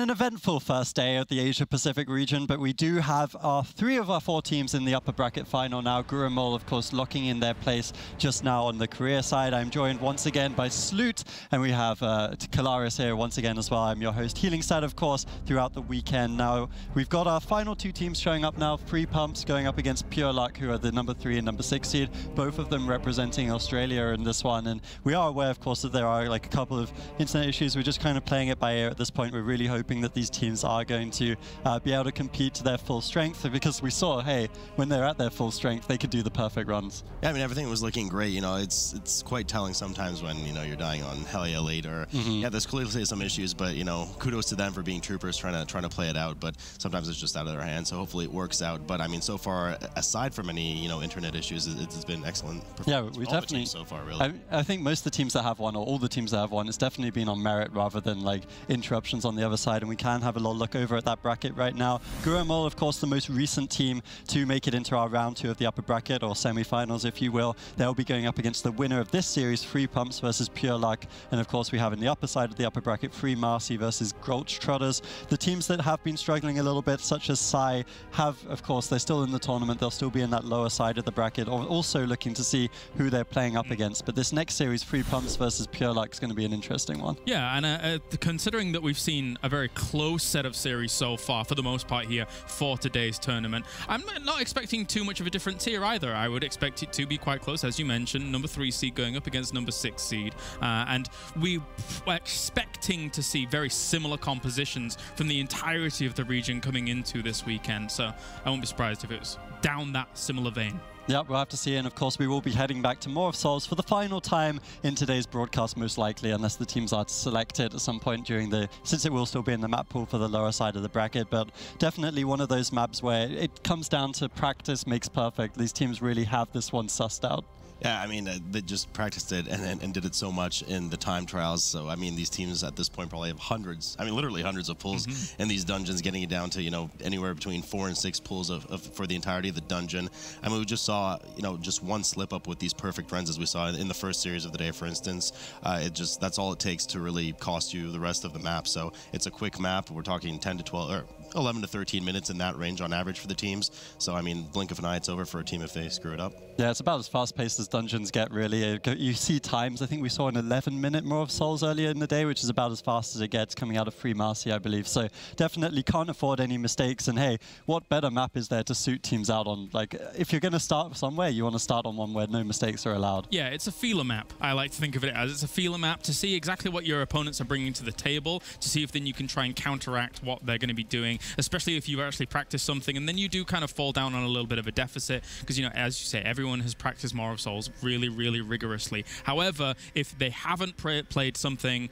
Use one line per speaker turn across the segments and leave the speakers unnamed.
an eventful first day of the Asia-Pacific region, but we do have three of our four teams in the upper bracket final now. Gurumol, of course, locking in their place just now on the career side. I'm joined once again by Sloot, and we have Kalaris here once again as well. I'm your host, Healingsad, of course, throughout the weekend. Now, we've got our final two teams showing up now. Free Pumps going up against Pure Luck, who are the number 3 and number 6 seed, both of them representing Australia in this one. And we are aware, of course, that there are like a couple of internet issues. We're just kind of playing it by ear at this point. We're really hoping that these teams are going to be able to compete to their full strength, because we saw, hey, when they're at their full strength, they could do the perfect runs.
Yeah, I mean, everything was looking great. You know, it's quite telling sometimes when, you know, you're dying on Hell Yeah late, or yeah, there's clearly some issues, but, you know, kudos to them for being troopers, trying to play it out, but sometimes it's just out of their hands, so hopefully it works out. But I mean, so far, aside from any, you know, internet issues, it's been excellent performance.
Yeah, we definitely,
so far, really.
I think most of the teams that have won, or all the teams that have won, it's definitely been on merit rather than like interruptions on the other side, and we can have a little look over at that bracket right now. Gurumol, of course, the most recent team to make it into our round 2 of the upper bracket, or semi-finals, if you will. They'll be going up against the winner of this series, Free Pumps versus Pure Luck, and of course we have in the upper side of the upper bracket, Free Marcy versus Gulch Trotters. The teams that have been struggling a little bit, such as Sai, have, of course, they're still in the tournament, they'll still be in that lower side of the bracket, or also looking to see who they're playing up against. But this next series, Free Pumps versus Pure Luck, is going to be an interesting one.
Yeah, and considering that we've seen a very close set of series so far, for the most part here, for today's tournament, I'm not expecting too much of a difference here either. I would expect it to be quite close, as you mentioned, number 3 seed going up against number 6 seed, and we were expecting to see very similar compositions from the entirety of the region coming into this weekend, so I won't be surprised if it was down that similar vein.
Yep, we'll have to see, and of course we will be heading back to More of Souls for the final time in today's broadcast, most likely, unless the teams are selected at some point during since it will still be in the map pool for the lower side of the bracket. But definitely one of those maps where it comes down to practice makes perfect. These teams really have this one sussed out.
Yeah, I mean, they just practiced it and did it so much in the time trials. So, I mean, these teams at this point probably have hundreds, I mean, literally hundreds of pulls in these dungeons, getting it down to, you know, anywhere between 4 and 6 pulls for the entirety of the dungeon. I mean, we just saw, you know, just one slip up with these perfect runs, as we saw in the first series of the day, for instance. That's all it takes to really cost you the rest of the map. So it's a quick map. We're talking 10 to 12, or 11 to 13 minutes in that range on average for the teams. So, I mean, blink of an eye, it's over for a team if they screw it up.
Yeah, it's about as fast-paced as dungeons get, really. You see times. I think we saw an 11-minute More of Souls earlier in the day, which is about as fast as it gets coming out of Free Marcy, I believe. So definitely can't afford any mistakes. And hey, what better map is there to suit teams out on? Like, if you're going to start somewhere, you want to start on one where no mistakes are allowed.
Yeah, it's a feeler map. I like to think of it as it's a feeler map to see exactly what your opponents are bringing to the table, to see if then you can try and counteract what they're going to be doing, especially if you've actually practiced something and then you do kind of fall down on a little bit of a deficit, because, you know, as you say, everyone has practiced More of Souls really, really rigorously. However, if they haven't played something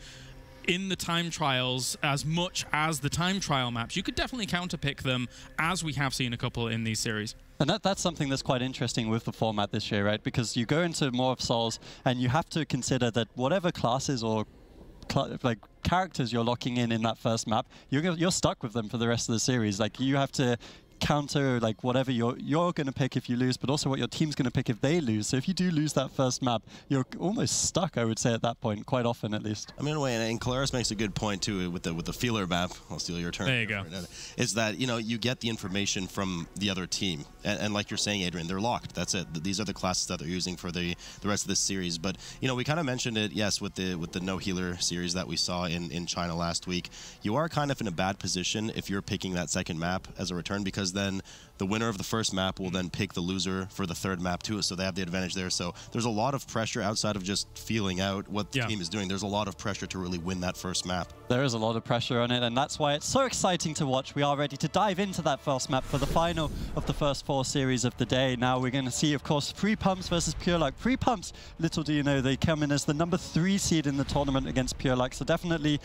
in the time trials as much as the time trial maps, you could definitely counterpick them, as we have seen a couple in these series.
And that's something that's quite interesting with the format this year, right? Because you go into More of Souls and you have to consider that whatever classes or like characters you're locking in that first map, you're stuck with them for the rest of the series. Like, you have to counter like whatever you're going to pick if you lose, but also what your team's going to pick if they lose. So if you do lose that first map, you're almost stuck, I would say, at that point, quite often at least.
I mean, in a way, and Kalaris makes a good point too with the feeler map. I'll steal your turn.
There you go.
Is that, you know, you get the information from the other team, and like you're saying, Adrian, they're locked. That's it. These are the classes that they're using for the rest of this series. But, you know, we kind of mentioned it, yes, with the no healer series that we saw in China last week. You are kind of in a bad position if you're picking that second map as a return, because then the winner of the first map will then pick the loser for the third map too, so they have the advantage there. So there's a lot of pressure outside of just feeling out what the team is doing. There's a lot of pressure to really win that first map.
There is a lot of pressure on it, and that's why it's so exciting to watch. We are ready to dive into that first map for the final of the first 4 series of the day. Now we're going to see, of course, Free Pumps versus Pure Luck. Free Pumps, little do you know, they come in as the number 3 seed in the tournament against Pure Luck, so definitely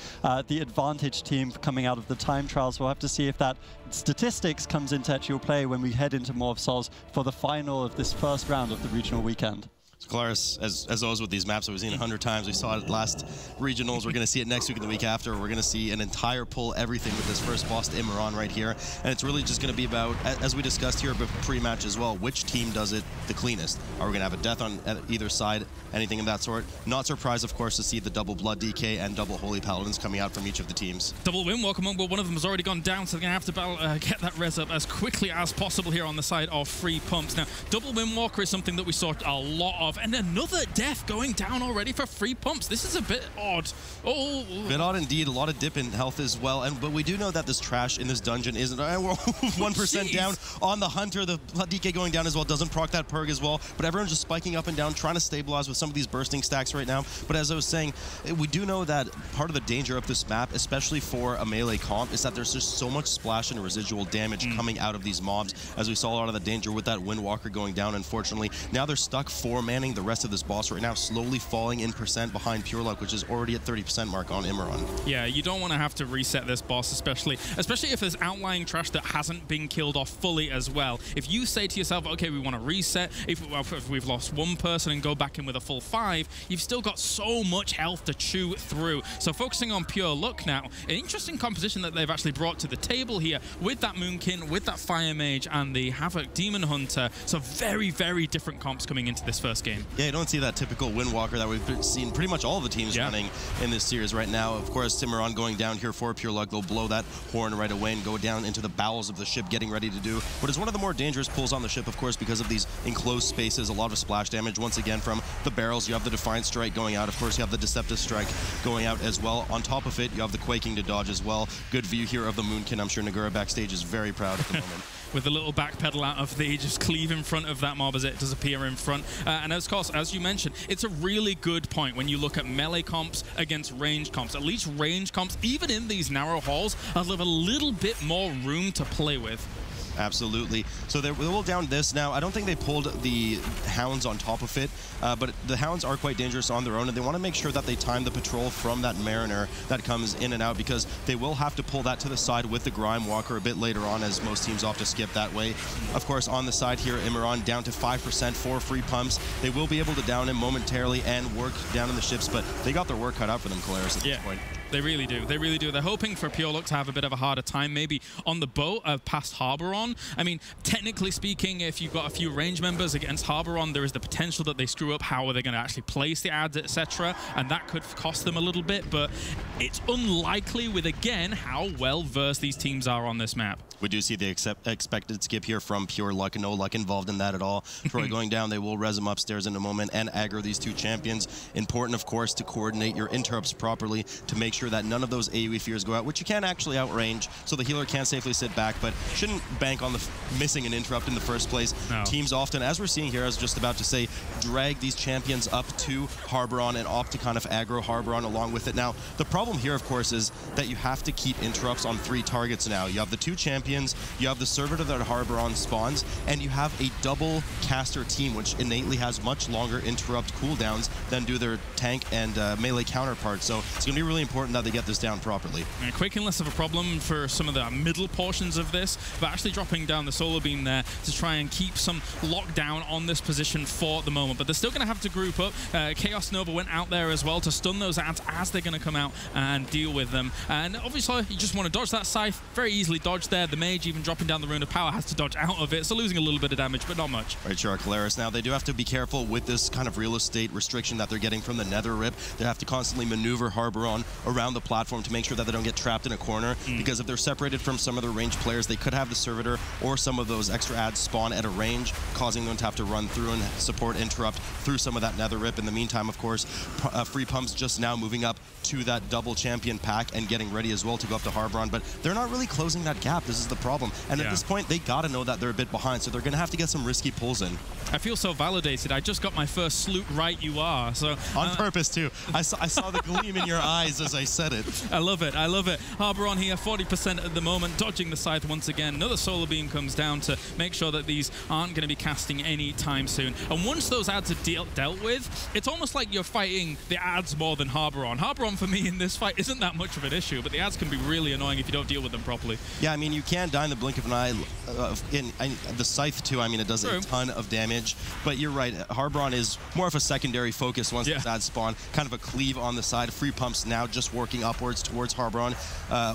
the advantage team coming out of the time trials. We'll have to see if that statistics comes into actual play when we head into More of Souls for the final of this first round of the regional weekend.
Claris, as always with these maps that we've seen 100 times, we saw it last regionals, we're going to see it next week and the week after. We're going to see an entire pull everything with this first boss to Imran right here. And it's really just going to be about, as we discussed here pre-match as well, which team does it the cleanest. Are we going to have a death on either side, anything of that sort? Not surprised, of course, to see the double Blood DK and double Holy Paladins coming out from each of the teams.
Double Windwalker Monk, well, one of them has already gone down, so they're going to have to get that res up as quickly as possible here on the side of Free Pumps. Now, double Windwalker is something that we saw a lot of, and another death going down already for Free Pumps. This is a bit odd. Oh,
bit odd indeed. A lot of dip in health as well. But we do know that this trash in this dungeon isn't. We're 1% down on the Hunter. The DK going down as well doesn't proc that perg as well. But everyone's just spiking up and down, trying to stabilize with some of these bursting stacks right now. But as I was saying, we do know that part of the danger of this map, especially for a melee comp, is that there's just so much splash and residual damage coming out of these mobs. As we saw a lot of the danger with that Windwalker going down, unfortunately. Now they're stuck 4-manning the rest of this boss right now, slowly falling in percent behind Pure Luck, which is already at 30% mark on Imran.
Yeah, you don't want to have to reset this boss, especially if there's outlying trash that hasn't been killed off fully as well. If you say to yourself, okay, we want to reset, if we've lost one person and go back in with a full 5, you've still got so much health to chew through. So focusing on Pure Luck now, an interesting composition that they've actually brought to the table here with that Moonkin, with that Fire Mage, and the Havoc Demon Hunter. So very, very different comps coming into this first game.
Yeah, you don't see that typical Windwalker that we've seen pretty much all of the teams running in this series right now. Of course, Imran going down here for Pure Luck. They'll blow that horn right away and go down into the bowels of the ship, getting ready to do what is one of the more dangerous pulls on the ship, of course, because of these enclosed spaces. A lot of splash damage once again from the barrels. You have the Defiant Strike going out. Of course, you have the Deceptive Strike going out as well. On top of it, you have the Quaking to dodge as well. Good view here of the Moonkin. I'm sure Nagura backstage is very proud at the moment.
With a little backpedal out of the just cleave in front of that mob as it does appear in front. And of course, as you mentioned, it's a really good point when you look at melee comps against range comps. At least range comps, even in these narrow halls, have a little bit more room to play with.
Absolutely. So they will down this now. I don't think they pulled the Hounds on top of it, but the Hounds are quite dangerous on their own, and they want to make sure that they time the patrol from that Mariner that comes in and out, because they will have to pull that to the side with the Grime Walker a bit later on, as most teams opt to skip that way. Of course, on the side here, Imran down to 5% for Free Pumps. They will be able to down him momentarily and work down in the ships, but they got their work cut out for them, Claris, at this point.
They really do. They really do. They're hoping for Pure Luck to have a bit of a harder time, maybe on the boat past Harboron. I mean, technically speaking, if you've got a few range members against Harboron, there is the potential that they screw up how are they going to actually place the ads, etc., and that could cost them a little bit, but it's unlikely with, again, how well-versed these teams are on this map.
We do see the expected skip here from Pure Luck, and no luck involved in that at all. Troy going down, they will res him upstairs in a moment and aggro these two champions. Important, of course, to coordinate your interrupts properly to make sure that none of those AoE fears go out, which you can actually outrange, so the healer can safely sit back, but shouldn't bank on the missing an interrupt in the first place. No. Teams often, as we're seeing here, I was just about to say, drag these champions up to Harboron and opt to kind of aggro Harboron along with it. Now, the problem here, of course, is that you have to keep interrupts on 3 targets now. You have the 2 champions, you have the servitor that Harboron spawns, and you have a double caster team, which innately has much longer interrupt cooldowns than do their tank and melee counterparts. So it's going to be really important that they get this down properly.
Quaking less of a problem for some of the middle portions of this, but actually dropping down the solar beam there to try and keep some lockdown on this position for the moment. But they're still going to have to group up. Chaos Nova went out there as well to stun those ads as they're going to come out and deal with them. And obviously, you just want to dodge that scythe. Very easily dodged there. The mage, even dropping down the Rune of Power, has to dodge out of it, so losing a little bit of damage, but not much.
Right, sure, Claris. Now, they do have to be careful with this kind of real estate restriction that they're getting from the Nether Rip. They have to constantly maneuver Harboron around the platform to make sure that they don't get trapped in a corner, because if they're separated from some of the ranged players, they could have the servitor or some of those extra ads spawn at a range, causing them to have to run through and support interrupt through some of that Nether Rip. In the meantime, of course, Free Pumps just now moving up to that double champion pack and getting ready as well to go up to Harboron, but they're not really closing that gap. This is the problem. And at this point, they gotta know that they're a bit behind, so they're gonna have to get some risky pulls in.
I feel so validated. I just got my first salute right, you are. So
on purpose too. I saw the gleam in your eyes as I said it.
I love it. I love it. Harboron here, 40% at the moment, dodging the scythe once again. Another solar beam comes down to make sure that these aren't going to be casting any time soon. And once those ads are dealt with, it's almost like you're fighting the ads more than Harboron. Harboron for me in this fight isn't that much of an issue, but the ads can be really annoying if you don't deal with them properly.
Yeah, I mean, you can die in the blink of an eye. The Scythe, too, I mean, it does a ton of damage. But you're right, Harbron is more of a secondary focus once it's at spawn. Kind of a cleave on the side. Free Pumps now just working upwards towards Harbron,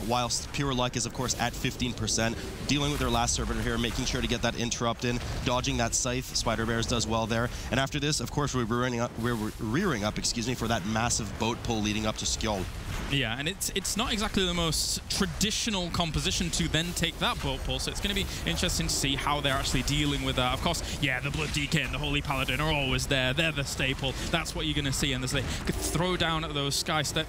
whilst Pure Luck is, of course, at 15%. Dealing with their last servitor here, making sure to get that interrupt in, dodging that Scythe. Spider Bears does well there. And after this, of course, we're rearing up, excuse me, for that massive boat pull leading up to Skjold.
Yeah, and it's not exactly the most traditional composition to then take that boat pull, so it's going to be interesting to see how they're actually dealing with that. Of course, yeah, the Blood DK and the Holy Paladin are always there. They're the staple. That's what you're going to see, and as they could throw down at those Sky Step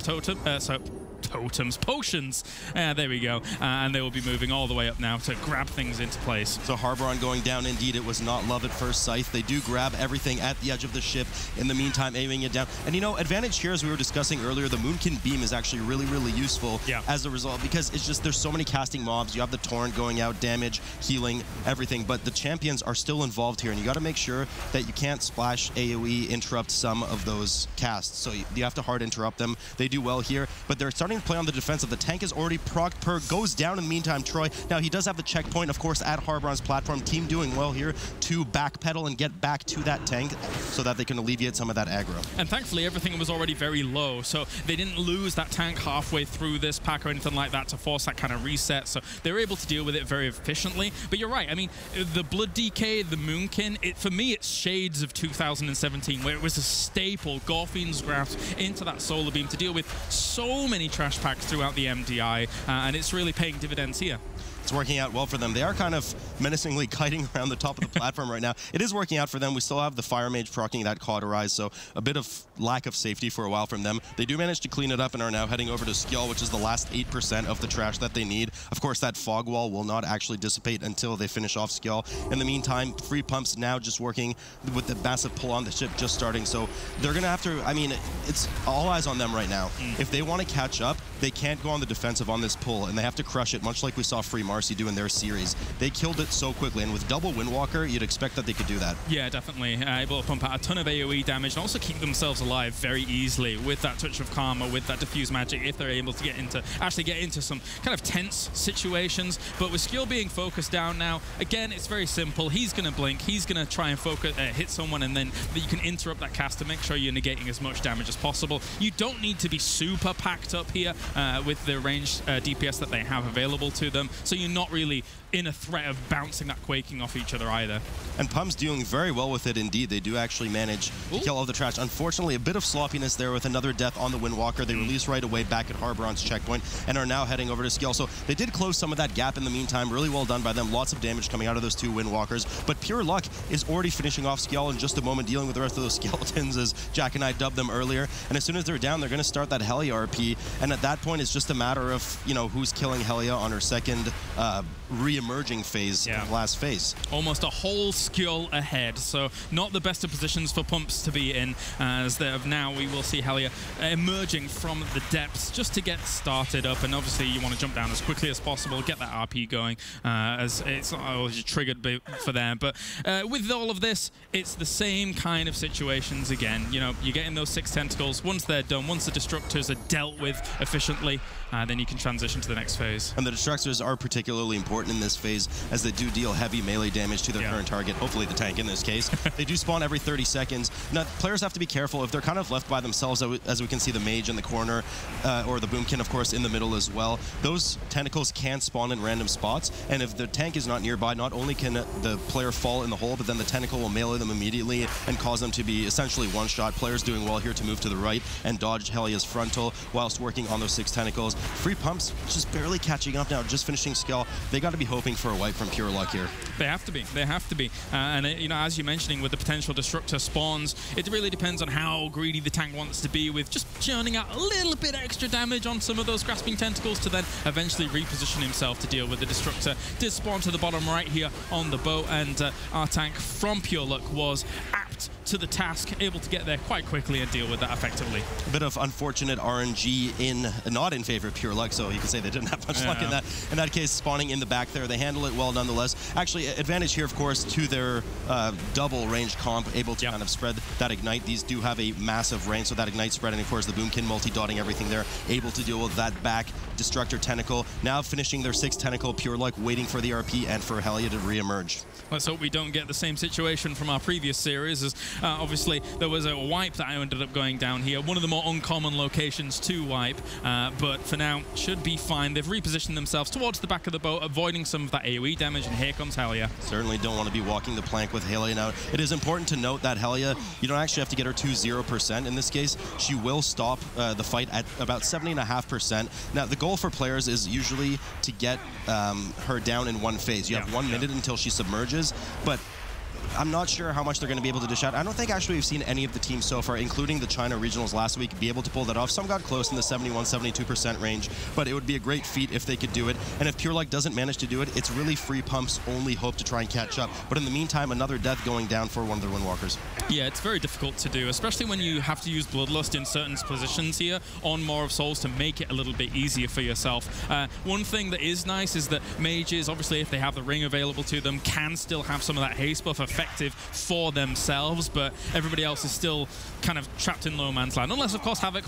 potions. There we go. And they will be moving all the way up now to grab things into place.
So Harbron going down, indeed, it was not love at first sight. They do grab everything at the edge of the ship, in the meantime aiming it down. And you know, advantage here, as we were discussing earlier, the Moonkin Beam is actually really, really useful as a result, because it's just, there's so many casting mobs. You have the Torrent going out, damage, healing, everything, but the champions are still involved here, and you got to make sure that you can't splash AoE interrupt some of those casts. So you have to hard interrupt them. They do well here, but they're starting to play on the defensive. The tank is already procced per, goes down in the meantime, Troy. Now he does have the checkpoint, of course, at Harbron's platform. Team doing well here to backpedal and get back to that tank so that they can alleviate some of that aggro.
And thankfully, everything was already very low, so they didn't lose that tank halfway through this pack or anything like that to force that kind of reset, so they were able to deal with it very efficiently. But you're right, I mean, the Blood DK, the Moonkin, for me, it's shades of 2017, where it was a staple, Gorfien's grasp into that Solar Beam to deal with so many trash packs throughout the MDI, and it's really paying dividends here.
It's working out well for them. They are kind of menacingly kiting around the top of the platform right now. It is working out for them. We still have the Fire Mage proccing that Cauterize, so a bit of lack of safety for a while from them. They do manage to clean it up and are now heading over to Skjold, which is the last 8% of the trash that they need. Of course, that Fog Wall will not actually dissipate until they finish off Skjold. In the meantime, Free Pumps now just working with the massive pull on the ship just starting, so they're going to have to, I mean, it's all eyes on them right now. If they want to catch up, they can't go on the defensive on this pull, and they have to crush it, much like we saw Free Marcy do in their series. They killed it so quickly, and with double Windwalker, you'd expect that they could do that. Yeah,
definitely. Able to pump out a ton of AoE damage and also keep themselves alive very easily with that Touch of Karma, with that Diffuse Magic, if they're able to get into some kind of tense situations. But with Skjold being focused down now, again, it's very simple. He's going to blink, he's going to try and focus, hit someone, and then you can interrupt that cast to make sure you're negating as much damage as possible. You don't need to be super packed up here with the ranged DPS that they have available to them, so you're not really in a threat of bouncing that Quaking off each other either.
And Pum's doing very well with it indeed. They do actually manage to kill all the trash. Unfortunately, a bit of sloppiness there with another death on the Windwalker. They release right away back at Harbron's checkpoint and are now heading over to Skjold. So they did close some of that gap in the meantime. Really well done by them. Lots of damage coming out of those two Windwalkers. But Pure Luck is already finishing off Skjold in just a moment, dealing with the rest of those skeletons, as Jack and I dubbed them earlier. And as soon as they're down, they're going to start that Helia RP. And at that point, it's just a matter of, you know, who's killing Helia on her second re-emerging phase of last phase.
Almost a whole Skjold ahead, so not the best of positions for Pumps to be in, as of now we will see Helia emerging from the depths just to get started up, and obviously you want to jump down as quickly as possible, get that RP going, as it's not always triggered for them. But with all of this, it's the same kind of situations again. You know, you're getting those 6 tentacles. Once they're done, once the Destructors are dealt with efficiently, then you can transition to the next phase.
And the Destructors are particularly important in this phase, as they do deal heavy melee damage to their current target, hopefully the tank in this case. They do spawn every 30 seconds. Now, players have to be careful if they're kind of left by themselves, as we can see the Mage in the corner, or the Boomkin, of course, in the middle as well. Those tentacles can spawn in random spots, and if the tank is not nearby, not only can the player fall in the hole, but then the tentacle will melee them immediately and cause them to be essentially one-shot. Players doing well here to move to the right and dodge Helia's frontal whilst working on those 6 tentacles. Free Pumps just barely catching up now, just finishing Skjold. They got to be hoping for a wipe from Pure Luck here.
They have to be. They have to be. And you know, as you're mentioning, with the potential Destructor spawns, it really depends on how greedy the tank wants to be with just churning out a little bit extra damage on some of those grasping tentacles to then eventually reposition himself to deal with the Destructor. Did spawn to the bottom right here on the boat, and our tank from Pure Luck was apt to the task, able to get there quite quickly and deal with that effectively.
A bit of unfortunate RNG in not in favor of Pure Luck, so you could say they didn't have much luck in that case, spawning in the back there. They handle it well nonetheless. Actually, advantage here, of course, to their double range comp, able to kind of spread that Ignite. These do have a massive range, so that Ignite spread, and of course the Boomkin multi-dotting everything there, able to deal with that back Destructor Tentacle. Now finishing their 6th Tentacle, Pure Luck waiting for the RP and for Helia to re-emerge.
Let's hope we don't get the same situation from our previous series, as obviously there was a wipe that I ended up going down here. One of the more uncommon locations to wipe, but for now should be fine. They've repositioned themselves towards the back of the boat, avoiding some of that AoE damage, and here comes Helia. Certainly
don't want to be walking the plank with Helia now. It is important to note that Helia, you don't actually have to get her to 0% in this case. She will stop the fight at about 70.5%. Now, the goal for players is usually to get her down in one phase. You have 1 minute until she submerges, but I'm not sure how much they're going to be able to dish out. I don't think actually we've seen any of the teams so far, including the China regionals last week, be able to pull that off. Some got close in the 71, 72% range, but it would be a great feat if they could do it. And if Pure Luck doesn't manage to do it, it's really Free Pump's only hope to try and catch up. But in the meantime, another death going down for one of their Windwalkers.
Yeah, it's very difficult to do, especially when you have to use Bloodlust in certain positions here on Maw of Souls to make it a little bit easier for yourself. One thing that is nice is that mages, obviously, if they have the ring available to them, can still have some of that haste buff effective for themselves, but everybody else is still kind of trapped in low man's land. Unless, of course, Havoc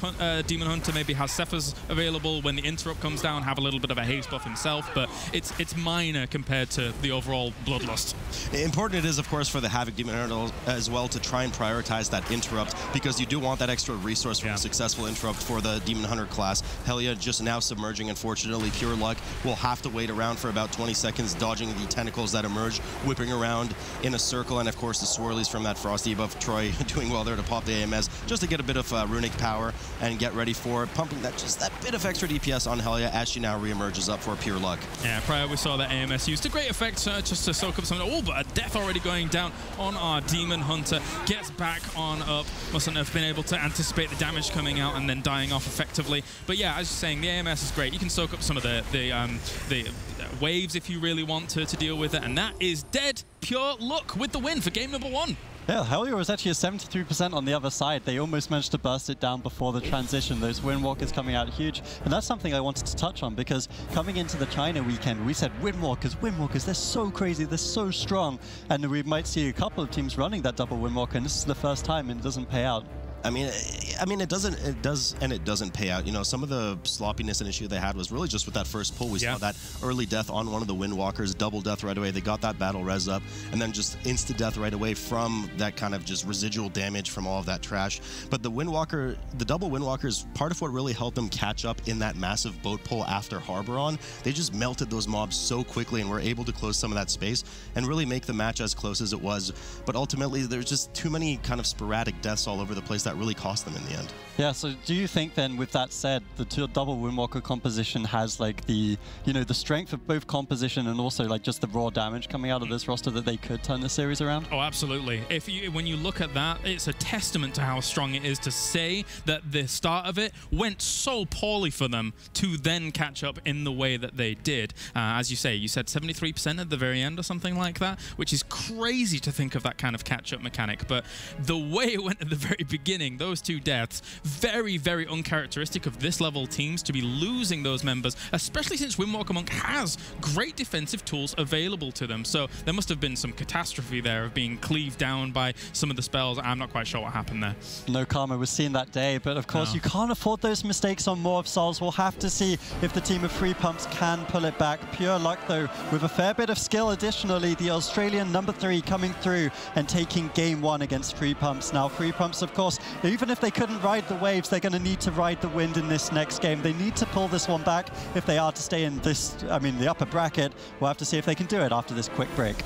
Demon Hunter maybe has Cephas available when the interrupt comes down, have a little bit of a haste buff himself, but it's minor compared to the overall Bloodlust.
Important it is, of course, for the Havoc Demon Hunter as well to try and prioritize that interrupt, because you do want that extra resource from a successful interrupt for the Demon Hunter class. Helia just now submerging, unfortunately. Pure Luck will have to wait around for about 20 seconds, dodging the tentacles that emerge, whipping around in a circle, and of course the swirlies from that Frosty above Troy doing well there to pop the AMS just to get a bit of runic power and get ready for pumping that bit of extra DPS on Helia as she now re-emerges up for Pure Luck.
Yeah, prior we saw that AMS used to great effect just to soak up some. Oh, but a death already going down on our Demon Hunter. Gets back on up. Mustn't have been able to anticipate the damage coming out and then dying off effectively. But yeah, as you're saying, the AMS is great. You can soak up some of the waves if you really want to deal with it, and that is dead. Pure Luck with the win for game number 1.
Yeah, Helia was actually a 73% on the other side. They almost managed to burst it down before the transition. Those Windwalkers coming out huge. And that's something I wanted to touch on, because coming into the China weekend, we said Windwalkers, they're so crazy, they're so strong. And we might see a couple of teams running that double Windwalker, and this is the first time, and it doesn't pay out.
I mean, it does and it doesn't pay out. You know, some of the sloppiness and issue they had was really just with that first pull. We saw that early death on one of the Windwalkers, double death right away. They got that battle res up, and then just insta death right away from that kind of just residual damage from all of that trash. But the Windwalker, the double Windwalkers, part of what really helped them catch up in that massive boat pull after Harboron. They just melted those mobs so quickly and were able to close some of that space and really make the match as close as it was. But ultimately, there's just too many kind of sporadic deaths all over the place that really cost them in the end.
Yeah, so do you think then, with that said, the double Windwalker composition has like the, the strength of both composition and also like just the raw damage coming out of this roster that they could turn the series around?
Oh, absolutely. When you look at that, it's a testament to how strong it is to say that the start of it went so poorly for them to then catch up in the way that they did. As you say, you said 73% at the very end or something like that, which is crazy to think of that kind of catch-up mechanic. But the way it went at the very beginning, those two deaths, very, very uncharacteristic of this level teams to be losing those members, especially since Windwalker Monk has great defensive tools available to them. So there must have been some catastrophe there of being cleaved down by some of the spells. I'm not quite sure what happened there.
No karma was seen that day, but of course you can't afford those mistakes on Maw of Souls. We'll have to see if the team of Free Pumps can pull it back. Pure Luck, though, with a fair bit of skill additionally. The Australian number 3 coming through and taking game 1 against Free Pumps. Now, Free Pumps, of course, even if they couldn't ride the waves, they're going to need to ride the wind in this next game. They need to pull this one back if they are to stay in this, the upper bracket. We'll have to see if they can do it after this quick break.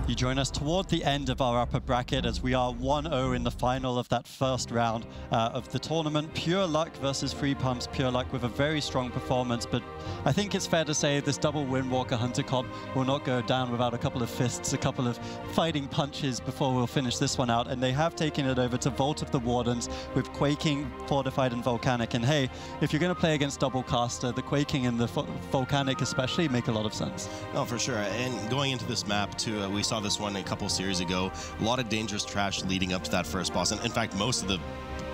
You join us toward the end of our upper bracket as we are 1-0 in the final of that first round of the tournament. Pure Luck versus Free Pumps. Pure Luck with a very strong performance, but I think it's fair to say this double Windwalker Hunter comp will not go down without a couple of fists, a couple of fighting punches before we'll finish this one out. And they have taken it over to Vault of the Wardens with Quaking, Fortified, and Volcanic. And hey, if you're going to play against double caster, the Quaking and the Volcanic especially make a lot of sense.
No, for sure. And going into this map too, we saw this one a couple series ago. A lot of dangerous trash leading up to that first boss. And in fact, most of the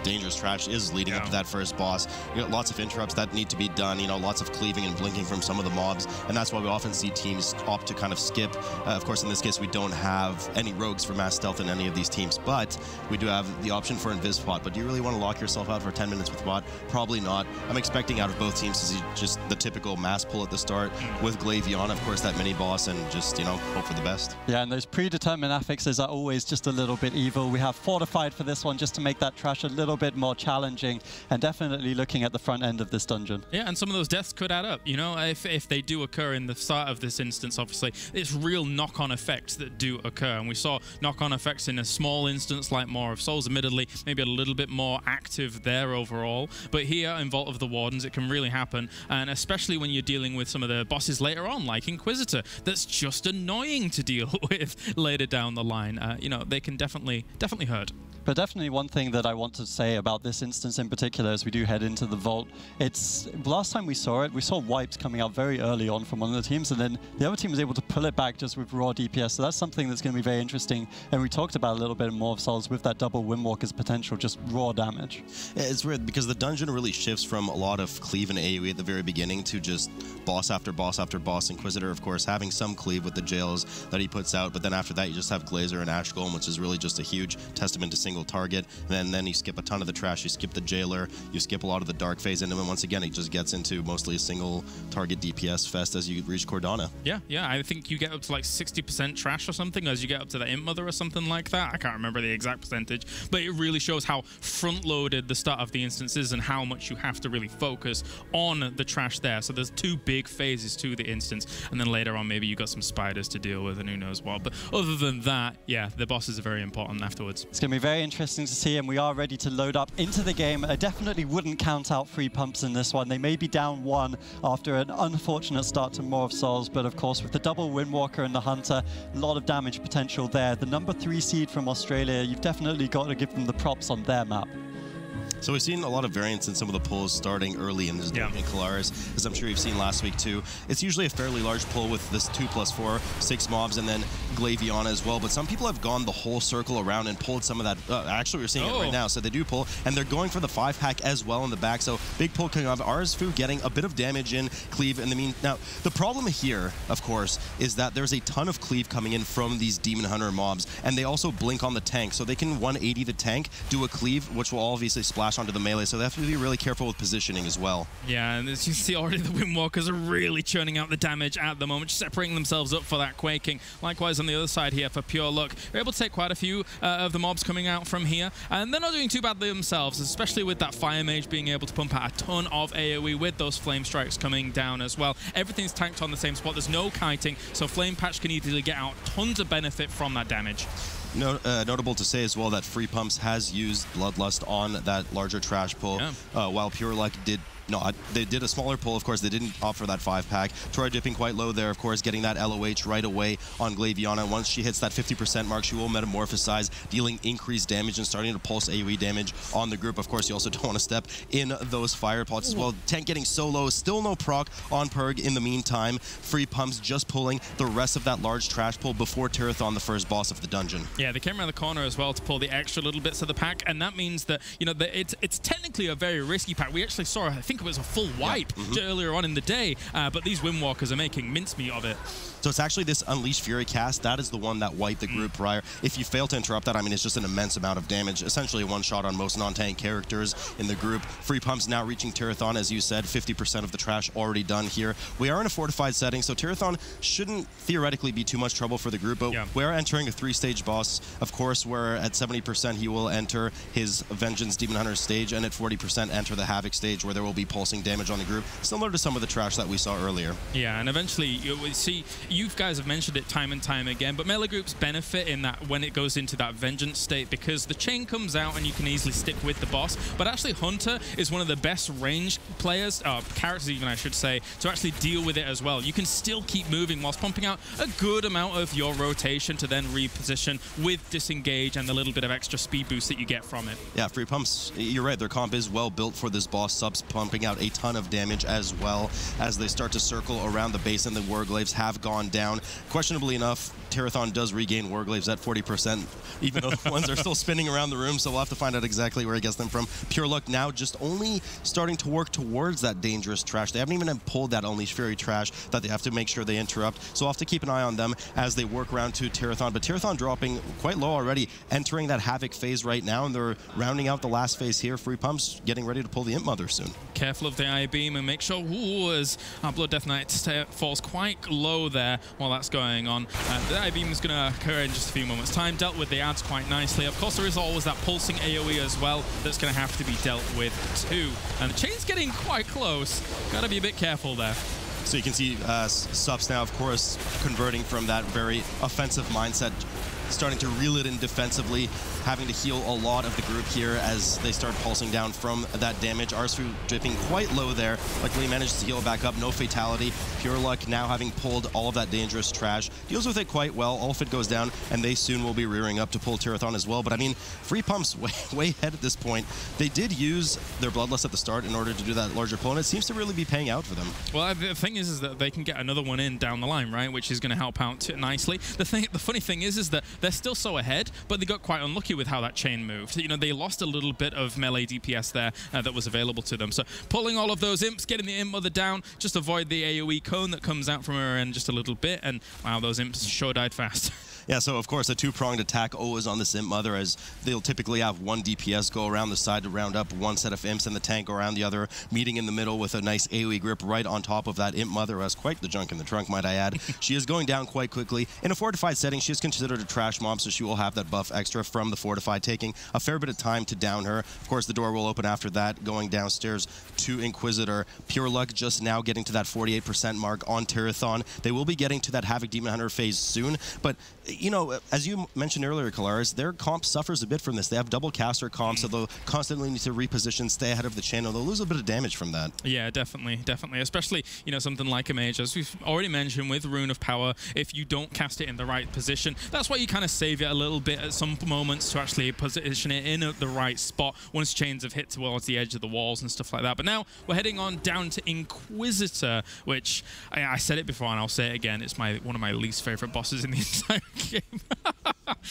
dangerous trash is leading up to that first boss. You got lots of interrupts that need to be done, you know, lots of cleaving and blinking from some of the mobs, and that's why we often see teams opt to kind of skip. Of course, in this case, we don't have any rogues for mass stealth in any of these teams, but we do have the option for Invis Bot. But do you really want to lock yourself out for 10 minutes with Bot? Probably not. I'm expecting out of both teams to see just the typical mass pull at the start with Glavion, of course, that mini boss, and just, you know, hope for the best.
Yeah, and those predetermined affixes are always just a little bit evil. We have Fortified for this one just to make that trash a little bit more challenging, and definitely looking at the front end of this dungeon.
Yeah, and some of those deaths could add up, you know, if they do occur in the start of this instance. Obviously, it's real knock-on effects that do occur, and we saw knock-on effects in a small instance like Maw of Souls, admittedly maybe a little bit more active there overall, but here in Vault of the Wardens it can really happen, and especially when you're dealing with some of the bosses later on, like Inquisitor, that's just annoying to deal with later down the line. You know, they can definitely hurt.
But definitely one thing that I want to say about this instance in particular as we do head into the vault, it's last time we saw it, we saw wipes coming out very early on from one of the teams, and then the other team was able to pull it back just with raw DPS. So that's something that's going to be very interesting. And we talked about a little bit more of Souls with that double Windwalker's potential, just raw damage.
Yeah, it's weird because the dungeon really shifts from a lot of cleave and AoE at the very beginning to just boss after boss after boss. Inquisitor, of course, having some cleave with the jails that he puts out, but then after that you just have Glazer and Ash Golem, which is really just a huge testament to single target. And then you skip a ton of the trash, you skip the Jailer, you skip a lot of the Dark Phase, and then once again it just gets into mostly a single target DPS fest as you reach Cordana.
Yeah, I think you get up to like 60% trash or something as you get up to the Imp Mother or something like that. I can't remember the exact percentage, but it really shows how front-loaded the start of the instance is and how much you have to really focus on the trash there. So there's two big phases to the instance, and then later on maybe you got some spiders to deal with and who knows what. But other than that, yeah, the bosses are very important afterwards.
It's going to be very interesting to see, and we are ready to load up into the game. I definitely wouldn't count out Free Pumps in this one. They may be down 1 after an unfortunate start to Maw of Souls, but of course with the double Windwalker and the Hunter, a lot of damage potential there. The number 3 seed from Australia, you've definitely got to give them the props on their map.
So we've seen a lot of variance in some of the pulls starting early in this dungeon, Kalaris, as I'm sure you've seen last week too. It's usually a fairly large pull with this 2+4, 6 mobs, and then Glavion as well. But some people have gone the whole circle around and pulled some of that. Actually, we're seeing it right now. So they do pull, and they're going for the 5-pack as well in the back. So big pull coming off. Arzfu getting a bit of damage in cleave in the mean. Now, the problem here, of course, is that there's a ton of cleave coming in from these Demon Hunter mobs, and they also blink on the tank. So they can 180 the tank, do a cleave, which will obviously splash onto the melee, so they have to be really careful with positioning as well.
Yeah, and as you see already, the Windwalkers are really churning out the damage at the moment, separating themselves up for that Quaking. Likewise on the other side here for Pure Luck, they're able to take quite a few of the mobs coming out from here, and they're not doing too badly themselves, especially with that Fire Mage being able to pump out a ton of AoE with those Flame Strikes coming down as well. Everything's tanked on the same spot, there's no kiting, so Flame Patch can easily get out tons of benefit from that damage.
Notable to say as well that Free Pumps has used Bloodlust on that larger trash pull, while Pure Luck did not. They did a smaller pull, of course. They didn't opt for that 5-pack. Troy dipping quite low there, of course, getting that LOH right away on Glaviana. Once she hits that 50% mark, she will metamorphosize, dealing increased damage and starting to pulse AoE damage on the group. Of course, you also don't want to step in those fire pots as well. Tank getting so low, still no proc on Purg in the meantime. Free Pumps just pulling the rest of that large trash pull before Tirathon, the first boss of the dungeon.
Yeah, they came around the corner as well to pull the extra little bits of the pack, and that means that, you know, it's technically a very risky pack. We actually saw, I think it was a full wipe earlier on in the day, but these Windwalkers are making mincemeat of it.
So it's actually this Unleashed Fury cast, that is the one that wiped the group prior. If you fail to interrupt that, I mean, it's just an immense amount of damage. Essentially a one-shot on most non-tank characters in the group. Free Pumps now reaching Tirathon, as you said, 50% of the trash already done here. We are in a fortified setting, so Tirathon shouldn't theoretically be too much trouble for the group, but we are entering a 3-stage boss. Of course, where at 70% he will enter his Vengeance Demon Hunter stage, and at 40% enter the Havoc stage, where there will be pulsing damage on the group, similar to some of the trash that we saw earlier.
Yeah, and eventually, you guys have mentioned it time and time again, but melee groups benefit in that when it goes into that vengeance state, because the chain comes out and you can easily stick with the boss. But actually, Hunter is one of the best ranged players, characters even I should say, to actually deal with it as well. You can still keep moving whilst pumping out a good amount of your rotation to then reposition with disengage and the little bit of extra speed boost that you get from it.
Yeah, free pumps, you're right, their comp is well built for this boss. Subs pumping out a ton of damage as well as they start to circle around the base, and the Warglaives have gone down. Questionably enough, Terathon does regain Warglaives at 40%, even though the ones are still spinning around the room, so we'll have to find out exactly where he gets them from. Pure Luck now just only starting to work towards that dangerous trash. They haven't even pulled that Unleash Fury trash that they have to make sure they interrupt, so we'll have to keep an eye on them as they work around to Terathon. But Terathon dropping quite low already, entering that Havoc phase right now, and they're rounding out the last phase here. Free Pumps getting ready to pull the Imp Mother soon.
Careful of the Eye Beam and make sure, as our Blood Death Knight falls quite low there while that's going on. The Eye Beam is going to occur in just a few moments' time. Dealt with the ads quite nicely. Of course, there is always that pulsing AoE as well that's going to have to be dealt with too. And the chain's getting quite close. Got to be a bit careful there.
So you can see Subs now, of course, converting from that very offensive mindset, starting to reel it in defensively, having to heal a lot of the group here as they start pulsing down from that damage. Arsfu dipping quite low there. Luckily manages to heal back up, no fatality. Pure Luck now having pulled all of that dangerous trash, deals with it quite well. Ulfid goes down, and they soon will be rearing up to pull Terathon as well. But I mean, Free Pump's way ahead at this point. They did use their Bloodlust at the start in order to do that larger pull, and it seems to really be paying out for them.
Well, the thing is that they can get another one in down the line, right? Which is going to help out nicely. The funny thing is that they're still so ahead, but they got quite unlucky with how that chain moved. You know, they lost a little bit of melee DPS there that was available to them. So pulling all of those imps, getting the Imp Mother down, just avoid the AoE cone that comes out from her end just a little bit, and wow, those imps sure died fast.
Yeah, so of course a two-pronged attack always on this Imp Mother, as they'll typically have one DPS go around the side to round up one set of imps, and the tank go around the other, meeting in the middle with a nice AoE grip right on top of that Imp Mother, as quite the junk in the trunk, might I add. She is going down quite quickly. In a fortified setting, she is considered a trash mob, so she will have that buff extra from the fortified, taking a fair bit of time to down her. Of course, the door will open after that, going downstairs to Inquisitor. Pure Luck just now getting to that 48% mark on Terathon. They will be getting to that Havoc Demon Hunter phase soon, but you know, as you mentioned earlier, Kalaris, their comp suffers a bit from this. They have double caster comp, so they'll constantly need to reposition, stay ahead of the channel. They'll lose a bit of damage from that.
Yeah, definitely. Especially, you know, something like a mage, as we've already mentioned with Rune of Power, if you don't cast it in the right position, that's why you kind of save it a little bit at some moments to actually position it in the right spot once chains have hit towards the edge of the walls and stuff like that. But now we're heading on down to Inquisitor, which I said it before and I'll say it again, it's one of my least favorite bosses in the entire game.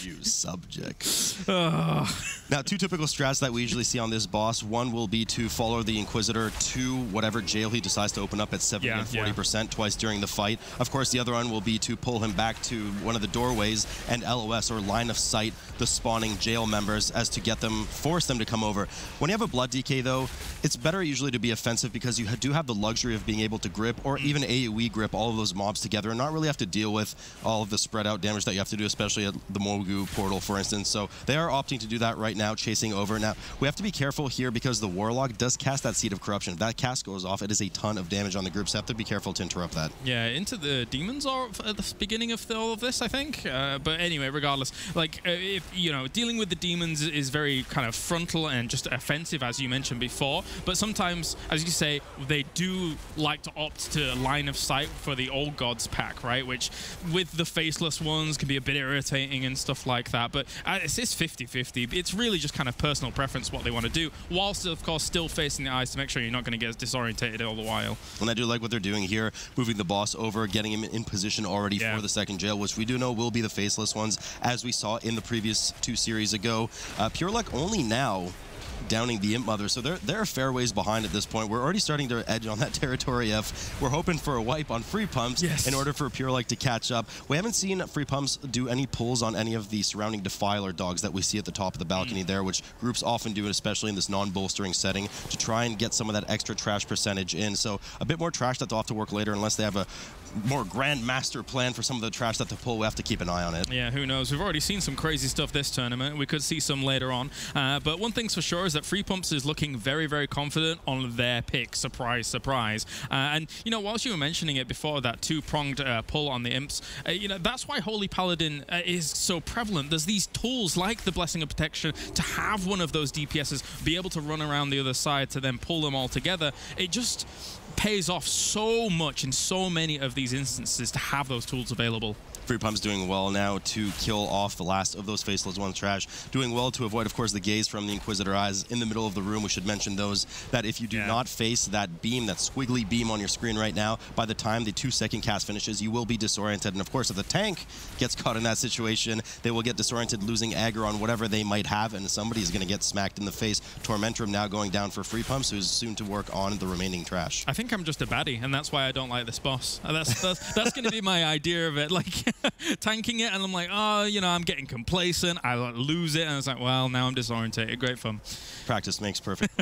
You subject. Now, two typical strats that we usually see on this boss. One will be to follow the Inquisitor to whatever jail he decides to open up at 70 and 40% twice during the fight. Of course, the other one will be to pull him back to one of the doorways and LOS, or line of sight, the spawning jail members, as to force them to come over. When you have a Blood DK, though, it's better usually to be offensive, because you do have the luxury of being able to grip, or even AoE grip, all of those mobs together and not really have to deal with all of the spread out damage that you have to do, especially at the Mogu portal, for instance. So they are opting to do that right now, chasing over. Now, we have to be careful here, because the Warlock does cast that Seed of Corruption. If that cast goes off, it is a ton of damage on the group, so have to be careful to interrupt that. Yeah,
into the demons are at the beginning of all of this, I think. But anyway, regardless, like, if you know, dealing with the demons is very kind of frontal and just offensive, as you mentioned before. But sometimes, as you say, they do like to opt to line of sight for the Old Gods pack, right? Which, with the faceless ones, can be a bit irritating and stuff like that. But it's 50-50. It's really just kind of personal preference what they want to do, whilst, of course, still facing the eyes to make sure you're not going to get disorientated all the while.
And I do like what they're doing here, moving the boss over, getting him in position already for the second jail, which we do know will be the faceless ones, as we saw in the previous 2 series ago. Pure Luck only now downing the Imp Mother, so they're a fair ways behind at this point. We're already starting to edge on that territory of we're hoping for a wipe on Free Pumps in order for Pure Luck to catch up. We haven't seen Free Pumps do any pulls on any of the surrounding Defiler dogs that we see at the top of the balcony there, which groups often do, especially in this non-bolstering setting, to try and get some of that extra trash percentage in. So a bit more trash that they'll have to work later, unless they have a more grand master plan for some of the trash that they pull, we have to keep an eye on it.
Yeah, who knows? We've already seen some crazy stuff this tournament. We could see some later on. But one thing's for sure is that Free Pumps is looking very, very confident on their pick. Surprise, surprise. And, you know, whilst you were mentioning it before, that two-pronged pull on the Imps, you know, that's why Holy Paladin is so prevalent. There's these tools like the Blessing of Protection to have one of those DPSs be able to run around the other side to then pull them all together. It just pays off so much in so many of these instances to have those tools available.
Free Pump's doing well now to kill off the last of those Faceless Ones trash. Doing well to avoid, of course, the gaze from the Inquisitor eyes in the middle of the room. We should mention those, that if you do not face that beam, that squiggly beam on your screen right now, by the time the 2-second cast finishes, you will be disoriented. And of course, if the tank gets caught in that situation, they will get disoriented, losing aggro on whatever they might have, and somebody's going to get smacked in the face. Tormentrum now going down for Free Pumps, who's soon to work on the remaining trash.
I think I'm just a baddie, and that's why I don't like this boss. That's going to be my idea of it. Like, tanking it, and I'm like, oh, you know, I'm getting complacent. I lose it, and it's like, well, now I'm disorientated. Great fun.
Practice makes perfect.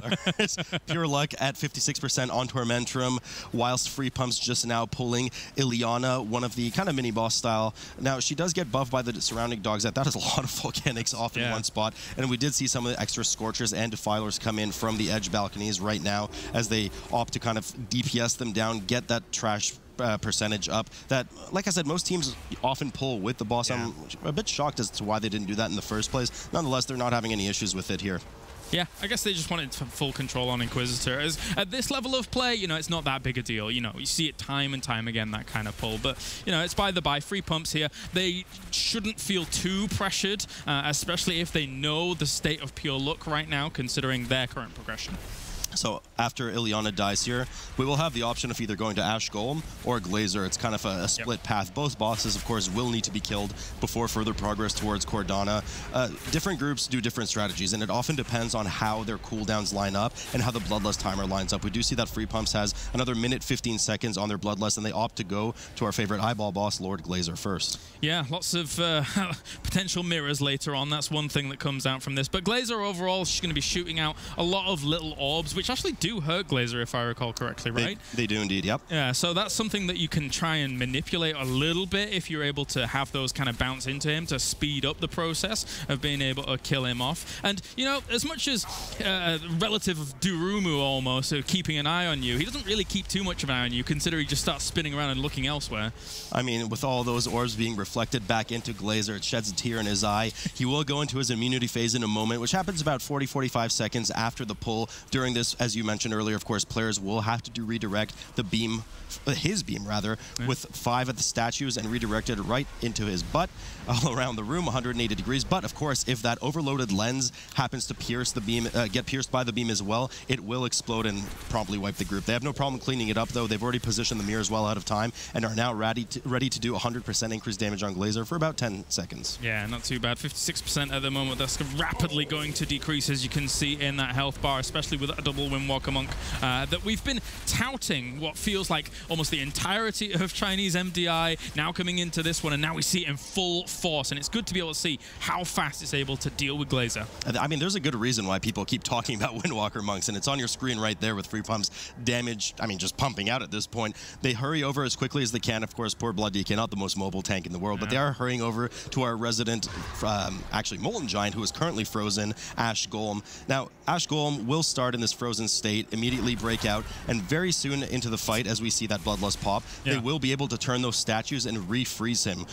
Pure luck at 56% on Tormentrum, whilst Free Pump's just now pulling Ileana, one of the kind of mini-boss style. Now, she does get buffed by the surrounding dogs. That is a lot of volcanics off in one spot, and we did see some of the extra Scorchers and Defilers come in from the edge balconies right now as they opt to kind of DPS them down, get that trash percentage up that, like I said, most teams often pull with the boss. I'm a bit shocked as to why they didn't do that in the first place. Nonetheless, they're not having any issues with it here.
Yeah, I guess they just wanted full control on Inquisitor. At this level of play, you know, it's not that big a deal. You know, you see it time and time again, that kind of pull. But, you know, it's by the by. Free Pumps here, they shouldn't feel too pressured, especially if they know the state of Pure Luck right now, considering their current progression.
So after Ileana dies here, we will have the option of either going to Ash Golem or Glazer. It's kind of a split path. Both bosses, of course, will need to be killed before further progress towards Cordana. Different groups do different strategies, and it often depends on how their cooldowns line up and how the Bloodlust timer lines up. We do see that Free Pumps has another minute 15 seconds on their Bloodlust, and they opt to go to our favorite eyeball boss, Lord Glazer, first.
Yeah, lots of potential mirrors later on. That's one thing that comes out from this. But Glazer overall, she's going to be shooting out a lot of little orbs, which actually do hurt Glazer, if I recall correctly, right?
They do indeed, yep.
Yeah, so that's something that you can try and manipulate a little bit if you're able to have those kind of bounce into him to speed up the process of being able to kill him off. And, you know, as much as a relative of Durumu almost, keeping an eye on you, he doesn't really keep too much of an eye on you, considering he just starts spinning around and looking elsewhere.
I mean, with all those orbs being reflected back into Glazer, it sheds a tear in his eye. He will go into his immunity phase in a moment, which happens about 40-45 seconds after the pull. During this, as you mentioned earlier, of course, players will have to redirect the beam, his beam rather, with 5 of the statues and redirect it right into his butt, all around the room, 180 degrees. But of course, if that overloaded lens happens to pierce the beam, get pierced by the beam as well, it will explode and promptly wipe the group. They have no problem cleaning it up, though. They've already positioned the mirrors well out of time and are now ready to do 100% increased damage on Glazer for about 10 seconds.
Yeah, not too bad. 56% at the moment. That's rapidly going to decrease, as you can see in that health bar, especially with a double Windwalker Monk that we've been touting what feels like almost the entirety of Chinese MDI now coming into this one, and now we see it in full force, and it's good to be able to see how fast it's able to deal with Glazer.
I mean, there's a good reason why people keep talking about Windwalker Monks, and it's on your screen right there with Free Pump's damage, I mean, just pumping out at this point. They hurry over as quickly as they can. Of course, poor Blood DK, not the most mobile tank in the world, but they are hurrying over to our resident, actually Molten Giant, who is currently frozen, Ash Golem. Now, Ash Golem will start in this frozen state, immediately break out, and very soon into the fight, as we see that Bloodlust pop, they will be able to turn those statues and refreeze him,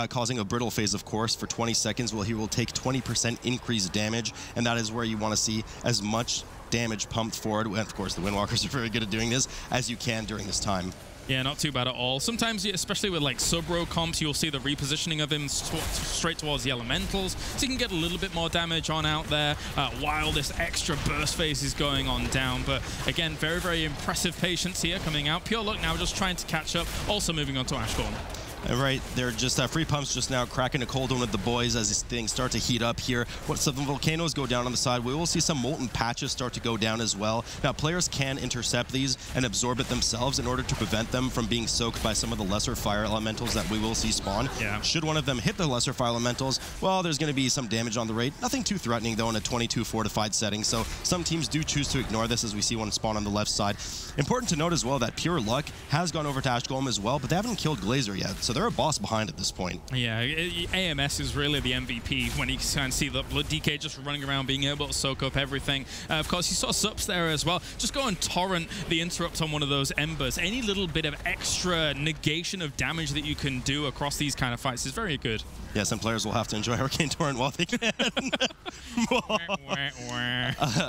causing a brittle phase, of course, for 20 seconds, where he will take 20% increased damage, and that is where you want to see as much damage pumped forward, and of course the Windwalkers are very good at doing this, as you can during this time.
Yeah, not too bad at all. Sometimes, especially with like sub-row comps, you'll see the repositioning of him straight towards the elementals, so you can get a little bit more damage on out there while this extra burst phase is going on down. But again, very, very impressive patience here coming out. Pure Luck now just trying to catch up, also moving on to Ash Golem.
Right, they're just free pumps just now cracking a cold one with the boys as these things start to heat up here. Once some volcanoes go down on the side, we will see some molten patches start to go down as well. Now, players can intercept these and absorb it themselves in order to prevent them from being soaked by some of the lesser fire elementals that we will see spawn.
Yeah.
Should one of them hit the lesser fire elementals, well, there's going to be some damage on the raid. Nothing too threatening, though, in a 22 fortified setting, so some teams do choose to ignore this as we see one spawn on the left side. Important to note as well that Pure Luck has gone over to Ash Golem as well, but they haven't killed Glazer yet, so they're a boss behind at this point.
Yeah, AMS is really the MVP when you can see the Blood DK just running around, being able to soak up everything. Of course, you saw Sups there as well. Just go and torrent the interrupt on one of those embers. Any little bit of extra negation of damage that you can do across these kind of fights is very good.
Yeah, some players will have to enjoy Hurricane Torrent while they can.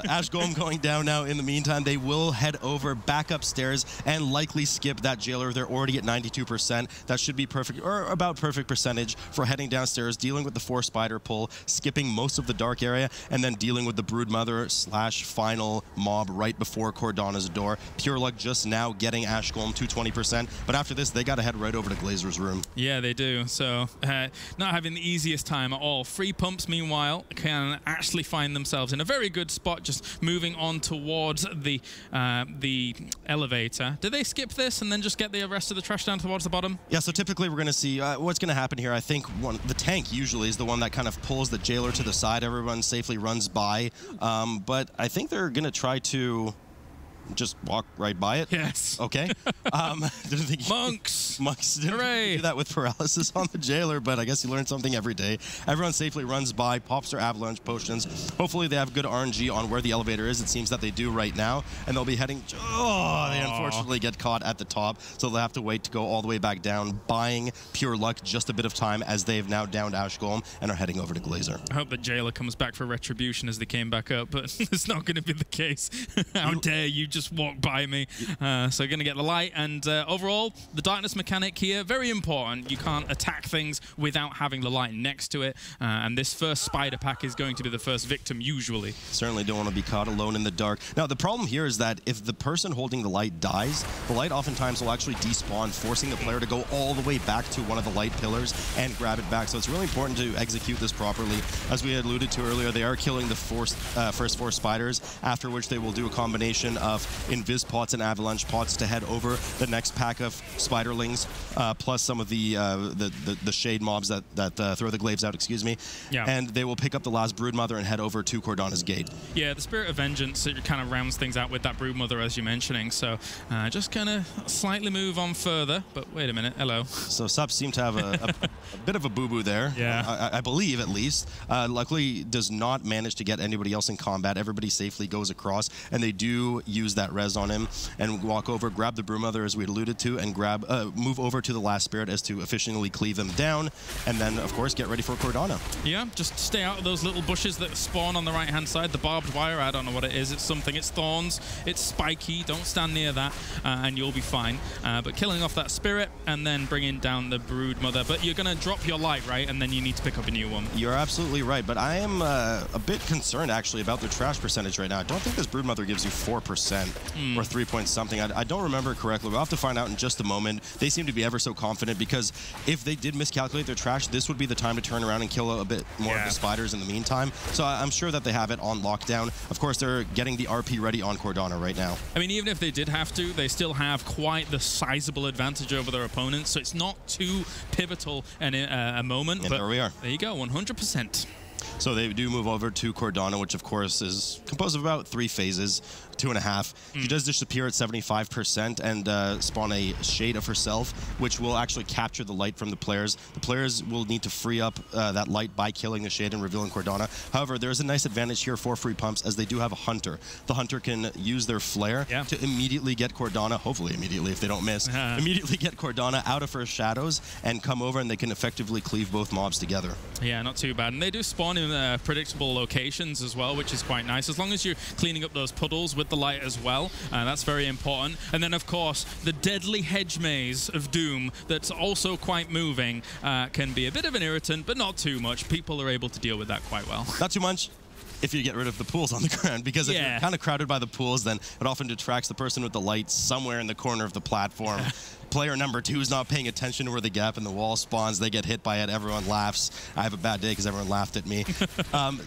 Ash Golem going down now. In the meantime, they will head over back upstairs and likely skip that Jailer. They're already at 92%. That should be perfect, or about perfect percentage for heading downstairs, dealing with the 4 spider pull, skipping most of the dark area, and then dealing with the Broodmother / final mob right before Cordana's door. Pure Luck just now getting Ash Golem to 20%, but after this, they got to head right over to Glazer's room.
Yeah, they do. So, not having the easiest time at all. Free pumps, meanwhile, can actually find themselves in a very good spot, just moving on towards the elevator. Do they skip this and then just get the rest of the trash down towards the bottom?
Yeah, so typically we're going to see what's going to happen here. I think the tank usually is the one that kind of pulls the Jailer to the side. Everyone safely runs by, but I think they're going to try to just walk right by it.
Yes.
Okay. Didn't think
Monks.
Monks didn't
Hooray.
do that with paralysis on the Jailer, but I guess you learn something every day. Everyone safely runs by, pops their avalanche potions. Hopefully they have good RNG on where the elevator is. It seems that they do right now, and they'll be heading. Oh, they unfortunately get caught at the top, so they'll have to wait to go all the way back down, buying Pure Luck just a bit of time as they've now downed Ash Golem and are heading over to Glazer.
I hope the Jailer comes back for retribution as they came back up, but it's not going to be the case. How dare you just walk by me. So going to get the light, and overall the darkness mechanic here, very important. You can't attack things without having the light next to it, and this first spider pack is going to be the first victim usually.
Certainly don't want to be caught alone in the dark. Now the problem here is that if the person holding the light dies, the light oftentimes will actually despawn, forcing the player to go all the way back to one of the light pillars and grab it back. So it's really important to execute this properly. As we had alluded to earlier, they are killing the first 4 spiders, after which they will do a combination of Invis pots and avalanche pots to head over the next pack of spiderlings, plus some of the shade mobs that throw the glaives out, excuse me.
Yeah.
And they will pick up the last Broodmother and head over to Cordana's gate.
Yeah, the Spirit of Vengeance, it kind of rounds things out with that Broodmother, as you're mentioning. So just kind of slightly move on further. But wait a minute, hello.
So Sups seem to have a bit of a boo-boo there.
Yeah.
I believe, at least. Luckily, does not manage to get anybody else in combat. Everybody safely goes across, and they do use that res on him and walk over, grab the Broodmother, as we alluded to, and move over to the last spirit as to efficiently cleave them down, and then, of course, get ready for Cordana.
Yeah, just stay out of those little bushes that spawn on the right-hand side. The barbed wire, I don't know what it is. It's something. It's thorns. It's spiky. Don't stand near that, and you'll be fine. But killing off that spirit and then bringing down the Broodmother. But you're going to drop your light, right? And then you need to pick up a new one.
You're absolutely right, but I am a bit concerned, actually, about their trash percentage right now. I don't think this Broodmother gives you 4% or 3 point something. I don't remember correctly. We'll have to find out in just a moment. They seem to be ever so confident, because if they did miscalculate their trash, this would be the time to turn around and kill a bit more of the spiders in the meantime. So I'm sure that they have it on lockdown. Of course, they're getting the RP ready on Cordana right now.
I mean, even if they did have to, they still have quite the sizable advantage over their opponents, so it's not too pivotal in a moment.
And
but
there we are.
There you go, 100%.
So they do move over to Cordana, which of course is composed of about 3 phases, 2.5. She does disappear at 75% and spawn a shade of herself, which will actually capture the light from the players. The players will need to free up that light by killing the shade and revealing Cordana. However, there is a nice advantage here for free pumps, as they do have a hunter. The hunter can use their flare to immediately get Cordana, hopefully immediately if they don't miss, immediately get Cordana out of her shadows and come over, and they can effectively cleave both mobs together.
Yeah, not too bad. And they do spawn in predictable locations as well, which is quite nice. As long as you're cleaning up those puddles with the light as well, that's very important. And then, of course, the deadly hedge maze of doom that's also quite moving can be a bit of an irritant, but not too much. People are able to deal with that quite well.
Not too much. if you get rid of the pools on the ground, because if you're kind of crowded by the pools, then it often detracts the person with the lights somewhere in the corner of the platform. Player number 2 is not paying attention to where the gap in the wall spawns. They get hit by it. Everyone laughs. I have a bad day because everyone laughed at me.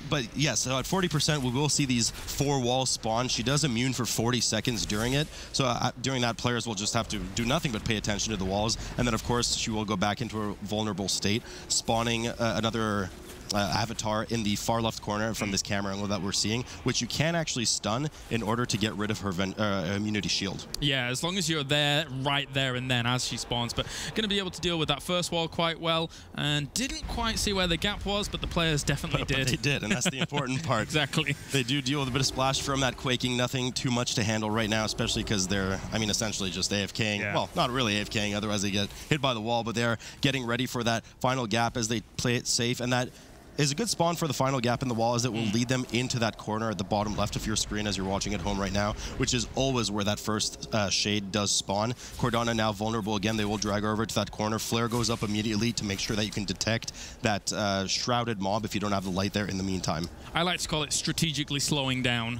But yeah, so at 40%, we will see these 4 walls spawn. She does immune for 40 seconds during it. So during that, players will just have to do nothing but pay attention to the walls. And then, of course, she will go back into a vulnerable state, spawning another avatar in the far left corner from this camera angle that we're seeing, which you can actually stun in order to get rid of her immunity shield.
Yeah, as long as you're there, right there and then as she spawns. But going to be able to deal with that first wall quite well, and didn't quite see where the gap was, but the players definitely did.
But they did, and that's the important part.
Exactly.
They do deal with a bit of splash from that quaking, nothing too much to handle right now, especially because they're, I mean, essentially just AFKing. Yeah. Well, not really AFKing, otherwise they get hit by the wall, but they're getting ready for that final gap as they play it safe, and that is a good spawn for the final gap in the wall, as it will lead them into that corner at the bottom left of your screen as you're watching at home right now, which is always where that first shade does spawn. Cordana now vulnerable again. They will drag her over to that corner. Flare goes up immediately to make sure that you can detect that shrouded mob if you don't have the light there in the meantime.
I like to call it strategically slowing down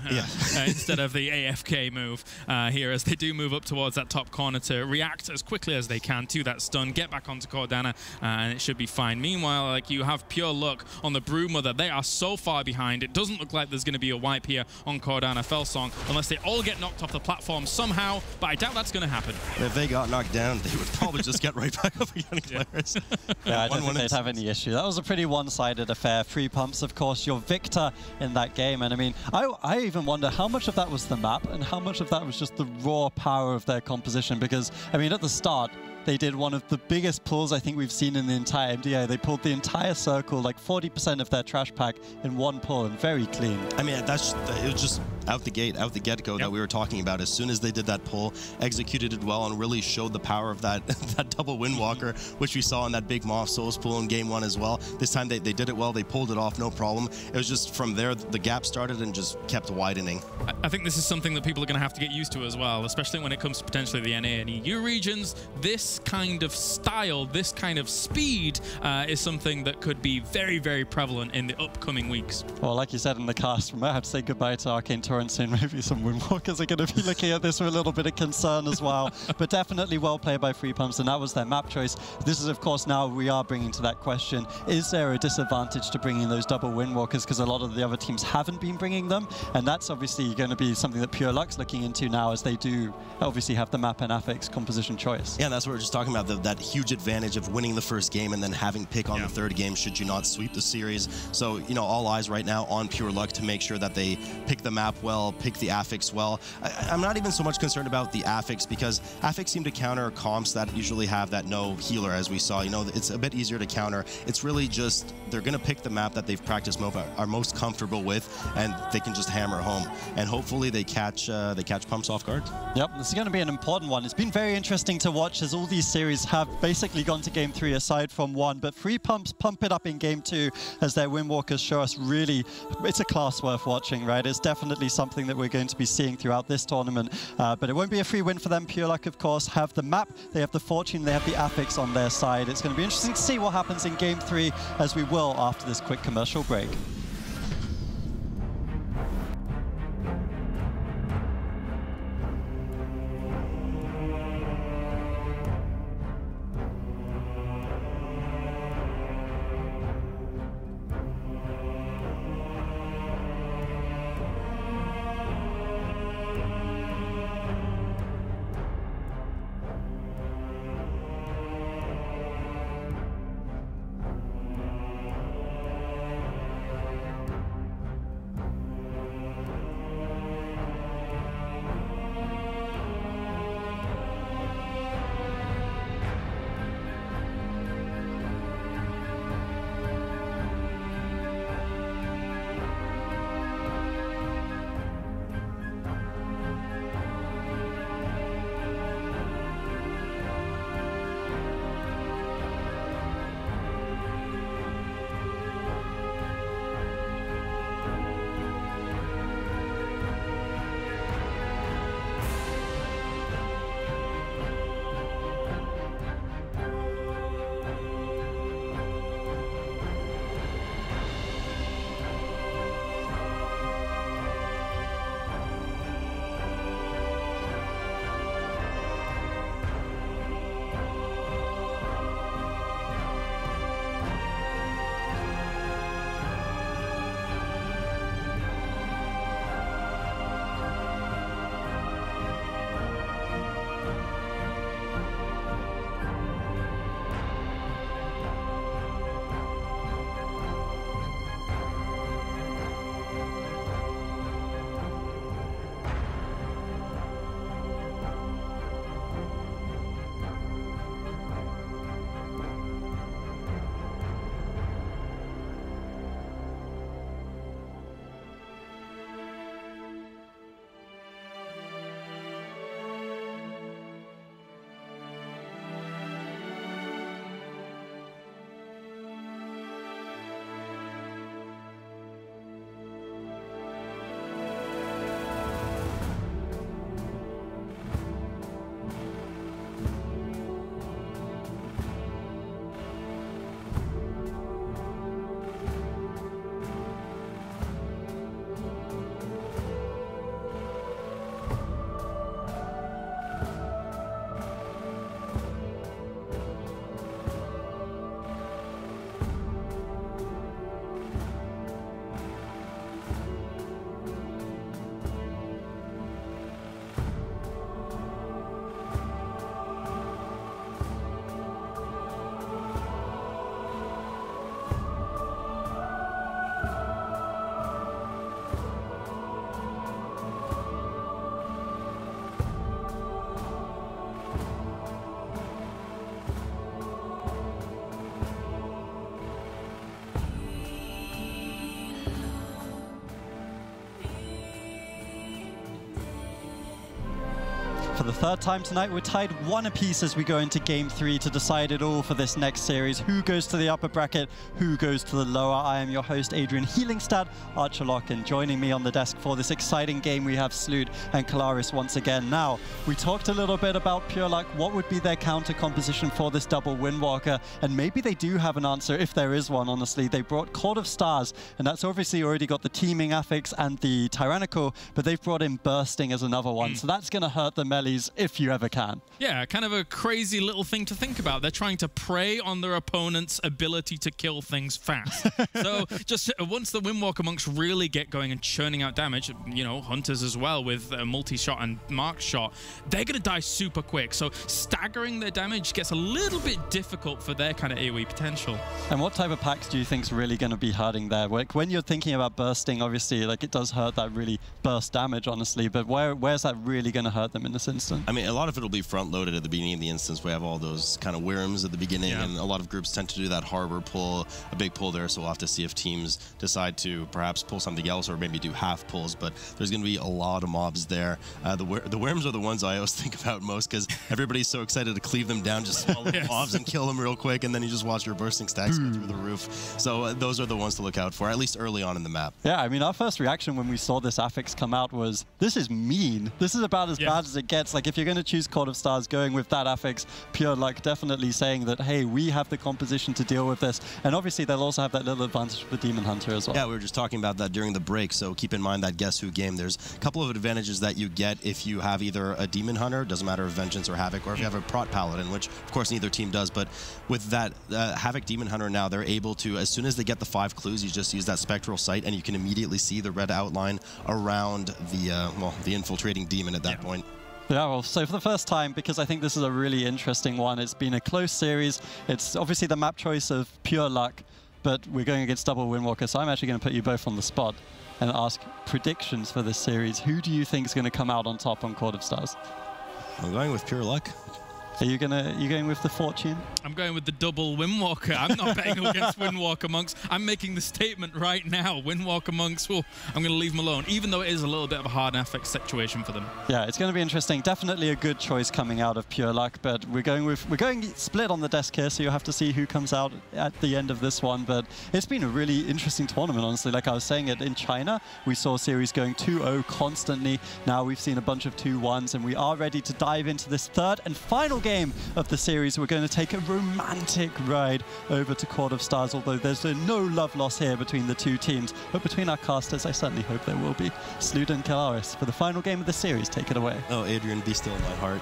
instead of the AFK move here, as they do move up towards that top corner to react as quickly as they can to that stun, get back onto Cordana, and it should be fine. Meanwhile, like, you have Pure Luck on the Broodmother. They are so far behind. It doesn't look like there's going to be a wipe here on Cordana Felsong unless they all get knocked off the platform somehow, but I doubt that's going to happen.
If they got knocked down, they would probably just get right back up again, Claris.
Yeah, I don't think they'd have any issue. That was a pretty one-sided affair. 3 pumps, of course, your victor in that game. And I mean, I even wonder how much of that was the map and how much of that was just the raw power of their composition, because, I mean, at the start, they did one of the biggest pulls I think we've seen in the entire MDI. They pulled the entire circle, like 40% of their trash pack in one pull, and very clean.
I mean, it was just out the get-go that we were talking about. As soon as they did that pull, executed it well, and really showed the power of that that double Windwalker, which we saw in that big Moth Souls pull in Game 1 as well. This time they did it well. They pulled it off, no problem. It was just from there, the gap started and just kept widening.
I think this is something that people are going to have to get used to as well, especially when it comes to potentially the NA and EU regions. This kind of style, this kind of speed is something that could be very, very prevalent in the upcoming weeks. Well,
like you said in the cast, we might have to say goodbye to Arcane Torrent soon. Maybe some Windwalkers are going to be looking at this with a little bit of concern as well. But definitely well played by 3 pumps, and that was their map choice. This is, of course, now we are bringing to that question, is there a disadvantage to bringing those double Windwalkers? Because a lot of the other teams haven't been bringing them, and that's obviously going to be something that Pure Luck's looking into now, as they do obviously have the map and affix composition choice.
Yeah, that's what we're just talking about, that huge advantage of winning the first game and then having pick on the third game should you not sweep the series. So, you know, all eyes right now on Pure Luck to make sure that they pick the map well, pick the affix well. I'm not even so much concerned about the affix, because affix seem to counter comps that usually have that no healer, as we saw. You know, it's a bit easier to counter. It's really just they're going to pick the map that they've practiced are most comfortable with, and they can just hammer home. And hopefully they catch pumps off guard. Yep,
this is going to be an important one. It's been very interesting to watch, as all these series have basically gone to Game 3 aside from 1, but 3 pumps pump it up in Game 2 as their Windwalkers show us really, it's a class worth watching, right? It's definitely something that we're going to be seeing throughout this tournament, but it won't be a free win for them. Pure Luck, of course, have the map, they have the fortune, they have the affix on their side. It's going to be interesting to see what happens in Game 3, as we will after this quick commercial break. the third time tonight. We're tied 1 apiece as we go into Game 3 to decide it all for this next series. Who goes to the upper bracket, who goes to the lower. I am your host, Adrian Healingstad, Archerlock, and joining me on the desk for this exciting game, we have Sloot and Kalaris once again. Now, we talked a little bit about Pure Luck. What would be their counter composition for this double Windwalker? And maybe they do have an answer, if there is one, honestly. They brought Court of Stars, and that's obviously already got the teaming affix and the Tyrannical, but they've brought in Bursting as another one. So that's going to hurt the melees if you ever can.
Yeah, kind of a crazy little thing to think about. They're trying to prey on their opponent's ability to kill things fast. So just once the Windwalker monks really get going and churning out damage, you know, hunters as well with multi-shot and marked shot, they're going to die super quick. So staggering their damage gets a little bit difficult for their kind of AoE potential.
And what type of packs do you think is really going to be hurting there? Like, when you're thinking about Bursting, obviously, like, it does hurt that really burst damage, honestly, but where's that really going to hurt them in this instance?
I mean, a lot of it will be front-loaded at the beginning of the instance. We have all those kind of worms at the beginning, and a lot of groups tend to do that harbor pull, a big pull there, so we'll have to see if teams decide to perhaps pull something else or maybe do half pulls, but there's going to be a lot of mobs there. The worms are the ones I always think about most because everybody's so excited to cleave them down, just swallow the mobs and kill them real quick, and then you just watch your bursting stacks go through the roof. So those are the ones to look out for, at least early on in the map.
Yeah, I mean, our first reaction when we saw this affix come out was, this is mean. This is about as bad as it gets. Like, if you're going to choose Court of Stars going with that affix, Pure Luck definitely saying that, hey, we have the composition to deal with this. And obviously, they'll also have that little advantage with Demon Hunter as well.
Yeah, we were just talking about that during the break, so keep in mind that Guess Who game. There's a couple of advantages that you get if you have either a Demon Hunter, doesn't matter if Vengeance or Havoc, or if you have a Prot Paladin, which, of course, neither team does. But with that Havoc Demon Hunter now, they're able to, as soon as they get the 5 clues, you just use that Spectral Sight, and you can immediately see the red outline around the infiltrating demon at that point.
Yeah, well, so for the first time, because I think this is a really interesting one, it's been a close series. It's obviously the map choice of Pure Luck, but we're going against double Windwalker, so I'm actually going to put you both on the spot and ask predictions for this series. Who do you think is going to come out on top on Court of Stars?
I'm going with Pure Luck.
Are you going with the Fortune?
I'm going with the double Windwalker. I'm not betting against Windwalker monks. I'm making the statement right now. Windwalker monks, I'm going to leave them alone, even though it is a little bit of a hard affect situation for them.
Yeah, it's going to be interesting. Definitely a good choice coming out of Pure Luck, but we're going split on the desk here, so you'll have to see who comes out at the end of this one. But it's been a really interesting tournament, honestly. Like I was saying, in China, we saw series going 2-0 constantly. Now we've seen a bunch of 2-1s, and we are ready to dive into this third and final game of the series. We're going to take a romantic ride over to Court of Stars, although there's no love lost here between the two teams, but between our casters, I certainly hope there will be. Sloot and Kalaris for the final game of the series. Take it away.
Oh, Adrian, be still in my heart.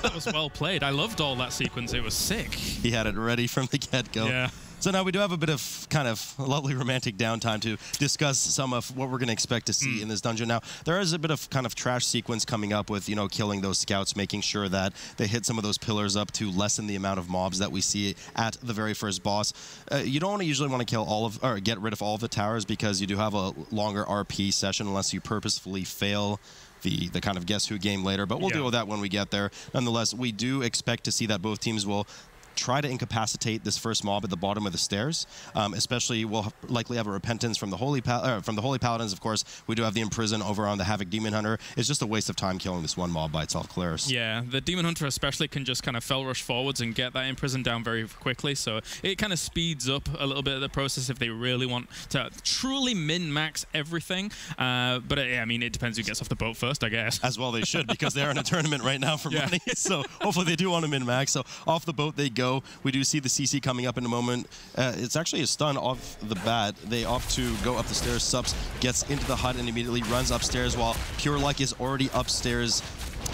That was well played. I loved all that sequence. It was sick.
He had it ready from the get-go.
Yeah.
So now we do have a bit of kind of lovely romantic downtime to discuss some of what we're going to expect to see in this dungeon. Now, there is a bit of kind of trash sequence coming up with, you know, killing those scouts, making sure that they hit some of those pillars up to lessen the amount of mobs that we see at the very first boss. You don't usually want to kill all of, or get rid of all of the towers because you do have a longer RP session unless you purposefully fail the kind of Guess Who game later, but we'll deal with that when we get there. Nonetheless, we do expect to see that both teams will try to incapacitate this first mob at the bottom of the stairs. Especially, we'll likely have a Repentance from the Holy Paladins. Of course, we do have the Imprison over on the Havoc Demon Hunter. It's just a waste of time killing this one mob by itself, Kalaris.
Yeah, the Demon Hunter especially can just kind of fell rush forwards and get that Imprison down very quickly, so it kind of speeds up a little bit of the process if they really want to truly min-max everything. But I mean, it depends who gets off the boat first, I guess.
As well they should, because they are in a tournament right now for money, so hopefully they do want to min-max. So off the boat they go. We do see the CC coming up in a moment. It's actually a stun off the bat. They opt to go up the stairs. Subs gets into the hut and immediately runs upstairs while Pure Luck is already upstairs.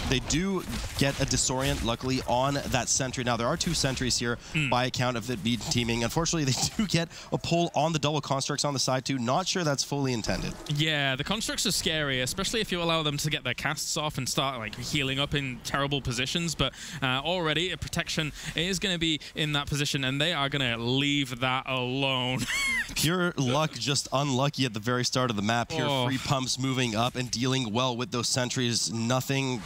They do get a disorient, luckily, on that sentry. Now, there are 2 sentries here by account of it being teaming. Unfortunately, they do get a pull on the double constructs on the side, too. Not sure that's fully intended.
Yeah, the constructs are scary, especially if you allow them to get their casts off and start like healing up in terrible positions. But already, a protection is going to be in that position, and they are going to leave that alone.
Pure Luck just unlucky at the very start of the map here. Free pumps moving up and dealing well with those sentries. Nothing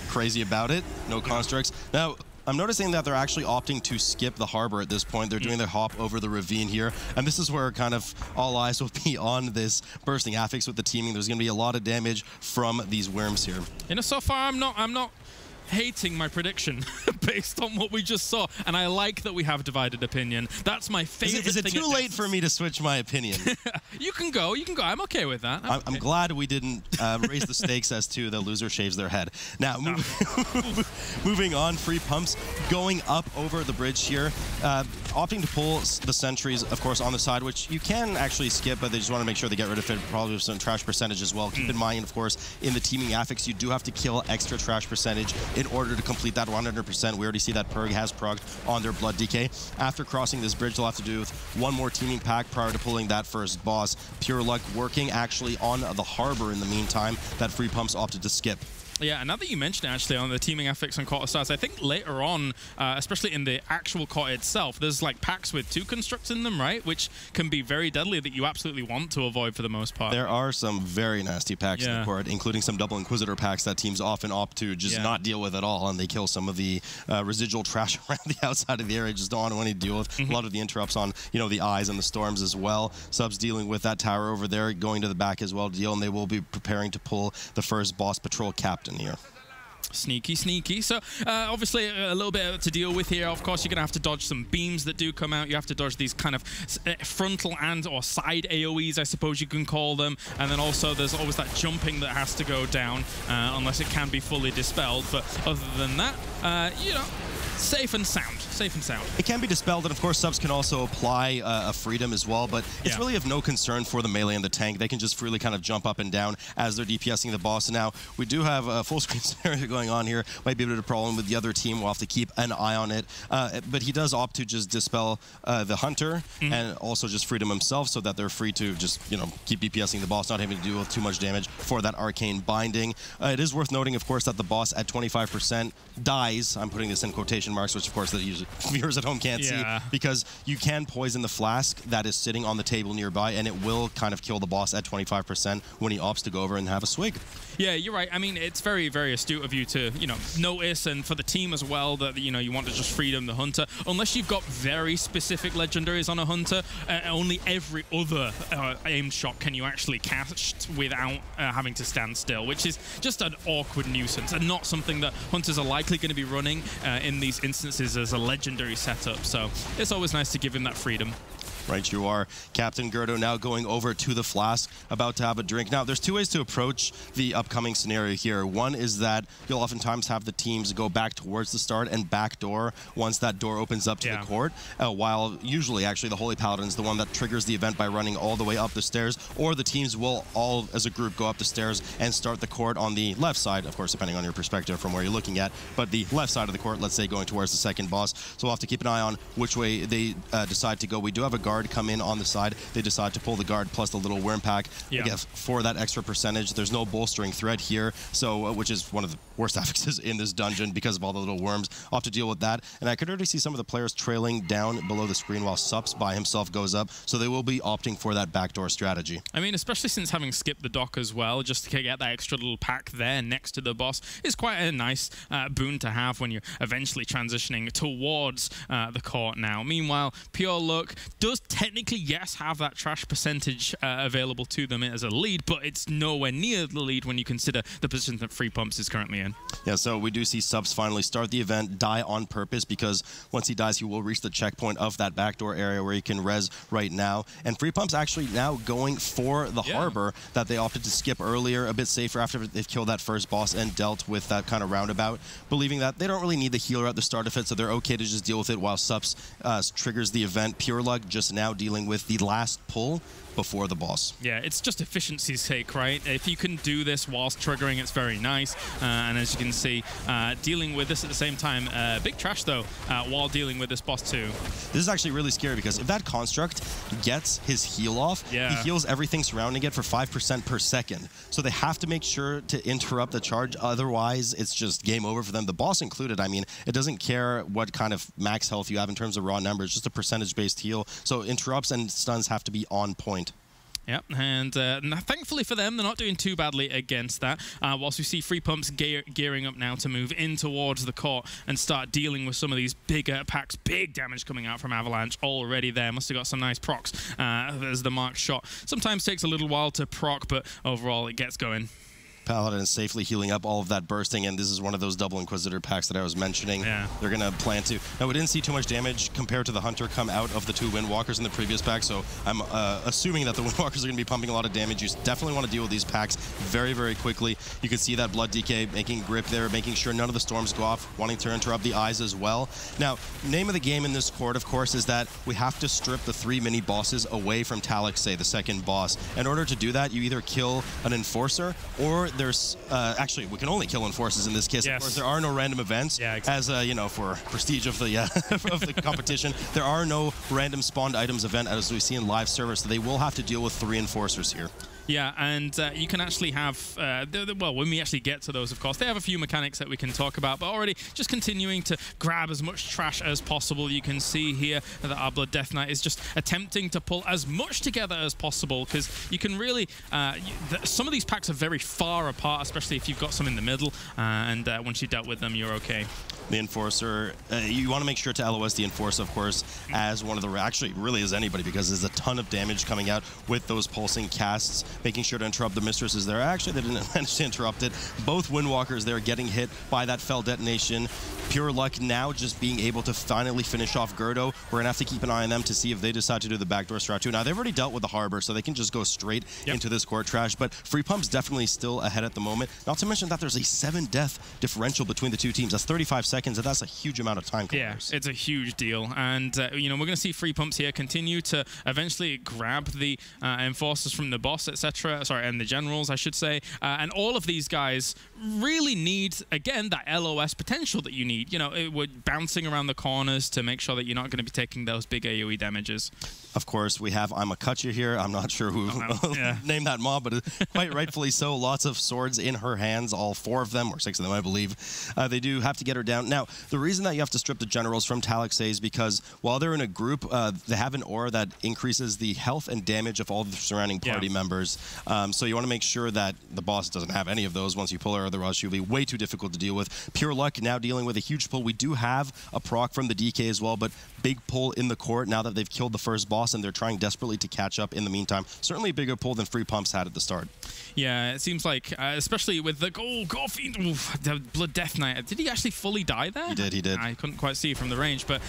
crazy about it. No constructs. Now, I'm noticing that they're actually opting to skip the harbor at this point. They're doing their hop over the ravine here, and this is where kind of all eyes will be on this bursting affix with the teaming. There's going to be a lot of damage from these worms here.
You know, so far I'm not hating my prediction based on what we just saw, and I like that we have divided opinion. That's my favorite thing.
Is it too late for me to switch my opinion?
You can go. I'm okay with that.
I'm glad we didn't raise the stakes as to the loser shaves their head. Now, moving on, Free Pumps going up over the bridge here, opting to pull the sentries, of course, on the side, which you can actually skip, but they just want to make sure they get rid of it, probably with some trash percentage as well. Keep in mind, of course, in the teaming affix, you do have to kill extra trash percentage in order to complete that 100%. We already see that Purg has progged on their Blood DK. After crossing this bridge, they'll have to do with one more teaming pack prior to pulling that first boss. Pure luck working actually on the harbor in the meantime that Free Pumps opted to skip.
Yeah, and now that you mention it, actually, on the teaming affix and Court of Stars, I think later on, especially in the actual court itself, there's like packs with 2 constructs in them, right? Which can be very deadly that you absolutely want to avoid for the most part.
There are some very nasty packs in the court, including some double Inquisitor packs that teams often opt to just not deal with at all, and they kill some of the residual trash around the outside of the area. Just don't want to deal with a lot of the interrupts on, you know, the eyes and the storms as well. Subs dealing with that tower over there, going to the back as well to deal, and they will be preparing to pull the first boss patrol captain here.
Sneaky, sneaky. So, obviously, a little bit to deal with here. Of course, you're going to have to dodge some beams that do come out. You have to dodge these kind of frontal and or side AoEs, I suppose you can call them. And then also, there's always that jumping that has to go down, unless it can be fully dispelled. But other than that, you know, safe and sound. Safe and sound.
It can be dispelled, and of course subs can also apply a freedom as well, but it's really of no concern for the melee and the tank. They can just freely kind of jump up and down as they're DPSing the boss. And now we do have a full screen scenario going on here. Might be a bit of a problem with the other team. We'll have to keep an eye on it. But he does opt to just dispel the hunter and also just freedom himself, so that they're free to just, you know, keep DPSing the boss, not having to deal with too much damage for that arcane binding. It is worth noting, of course, that the boss at 25% dies. I'm putting this in quotation marks, which of course the viewers at home can't see, because you can poison the flask that is sitting on the table nearby, and it will kind of kill the boss at 25% when he opts to go over and have a swig.
Yeah, you're right. I mean, it's very, very astute of you to, you know, notice, and for the team as well, that, you know, you want to just freedom the hunter. Unless you've got very specific legendaries on a hunter, only every other aimed shot can you actually cast without having to stand still, which is just an awkward nuisance and not something that hunters are likely going to be running in these instances as a legendary setup. So it's always nice to give him that freedom.
Right, you are. Captain Gerdo now going over to the flask, about to have a drink. Now, there's 2 ways to approach the upcoming scenario here. One is that you'll oftentimes have the teams go back towards the start and backdoor once that door opens up to the court, while usually, actually, the Holy Paladin is the one that triggers the event by running all the way up the stairs, or the teams will all, as a group, go up the stairs and start the court on the left side, of course, depending on your perspective from where you're looking at, but the left side of the court, let's say, going towards the second boss. So we'll have to keep an eye on which way they decide to go. We do have a guard come in on the side. They decide to pull the guard plus the little worm pack again, for that extra percentage. There's no bolstering threat here, so which is one of the worst affixes in this dungeon because of all the little worms. I'll have to deal with that. And I could already see some of the players trailing down below the screen while Sups by himself goes up, so they will be opting for that backdoor strategy.
I mean, especially since having skipped the dock as well, just to get that extra little pack there next to the boss is quite a nice boon to have when you're eventually transitioning towards the court now. Meanwhile, Pure Luck does technically, yes, have that trash percentage available to them as a lead, but it's nowhere near the lead when you consider the position that Free Pumps is currently in.
Yeah, so we do see Subs finally start the event, die on purpose, because once he dies, he will reach the checkpoint of that backdoor area where he can res right now. And Free Pumps actually now going for the harbor that they opted to skip earlier, a bit safer after they've killed that first boss and dealt with that kind of roundabout, believing that they don't really need the healer at the start of it, so they're okay to just deal with it while Subs triggers the event. Pure Luck just now dealing with the last pull before the boss.
Yeah, it's just efficiency's sake, right? If you can do this whilst triggering, it's very nice. And as you can see, dealing with this at the same time, big trash though, while dealing with this boss too.
This is actually really scary because if that construct gets his heal off, he heals everything surrounding it for 5% per second. So they have to make sure to interrupt the charge, otherwise it's just game over for them. The boss included, I mean, it doesn't care what kind of max health you have in terms of raw numbers, just a percentage-based heal. So interrupts and stuns have to be on point.
Yep, and thankfully for them, they're not doing too badly against that. Whilst we see Free Pumps gearing up now to move in towards the court and start dealing with some of these bigger packs. Big damage coming out from Avalanche already there. Must have got some nice procs as the marked shot. Sometimes takes a little while to proc, but overall it gets going.
Paladin is safely healing up all of that bursting, and this is one of those double Inquisitor packs that I was mentioning.
Yeah.
They're going to plan to. Now, we didn't see too much damage compared to the Hunter come out of the 2 Windwalkers in the previous pack, so I'm assuming that the Windwalkers are going to be pumping a lot of damage. You definitely want to deal with these packs very, very quickly. You can see that Blood DK making grip there, making sure none of the storms go off, wanting to interrupt the eyes as well. Now, name of the game in this court, of course, is that we have to strip the 3 mini-bosses away from Talaxay, the second boss. In order to do that, you either kill an Enforcer, or there's... actually, we can only kill Enforcers in this case.
Yes.
Of course, there are no random events.
Yeah, exactly.
As, you know, for prestige of the of the competition, there are no random spawned items event as we see in live servers, so they will have to deal with 3 Enforcers here.
Yeah, and you can actually have, well, when we actually get to those, of course, they have a few mechanics that we can talk about, but already just continuing to grab as much trash as possible. You can see here that our Blood Death Knight is just attempting to pull as much together as possible, because you can really, some of these packs are very far apart, especially if you've got some in the middle, and once you've dealt with them, you're okay.
The Enforcer, you want to make sure to LOS the Enforcer, of course, as one of the, actually really as anybody, because there's a ton of damage coming out with those pulsing casts, making sure to interrupt the Mistresses there. Actually, they didn't manage to interrupt it. Both Windwalkers there getting hit by that fell detonation. Pure luck now just being able to finally finish off Gerdo. We're going to have to keep an eye on them to see if they decide to do the backdoor strat too. Now, they've already dealt with the Harbor, so they can just go straight into this court trash, but Free Pump's definitely still ahead at the moment. Not to mention that there's a 7-death differential between the two teams. That's 35 seconds, and that's a huge amount of time.
Yeah, it's a huge deal. And, you know, we're going to see Free Pumps here continue to eventually grab the Enforcers from the boss, etc. Sorry, and the Generals, I should say. And all of these guys really need, again, that LOS potential that you need. You know, we're bouncing around the corners to make sure that you're not going to be taking those big AoE damages.
Of course, we have I'm a Kutcha here. I'm not sure who named that mob, but quite rightfully so. Lots of swords in her hands, all 4 of them, or 6 of them, I believe. They do have to get her down. Now, the reason that you have to strip the Generals from Talaxay is because while they're in a group, they have an aura that increases the health and damage of all the surrounding party members. So you want to make sure that the boss doesn't have any of those once you pull her, otherwise she'll be way too difficult to deal with. Pure luck now dealing with a huge pull. We do have a proc from the DK as well, but big pull in the court now that they've killed the first boss, and they're trying desperately to catch up in the meantime. Certainly a bigger pull than Free Pumps had at the start.
Yeah, it seems like, especially with the the Blood Death Knight. Did he actually fully die there?
He did, he did.
I couldn't quite see from the range, but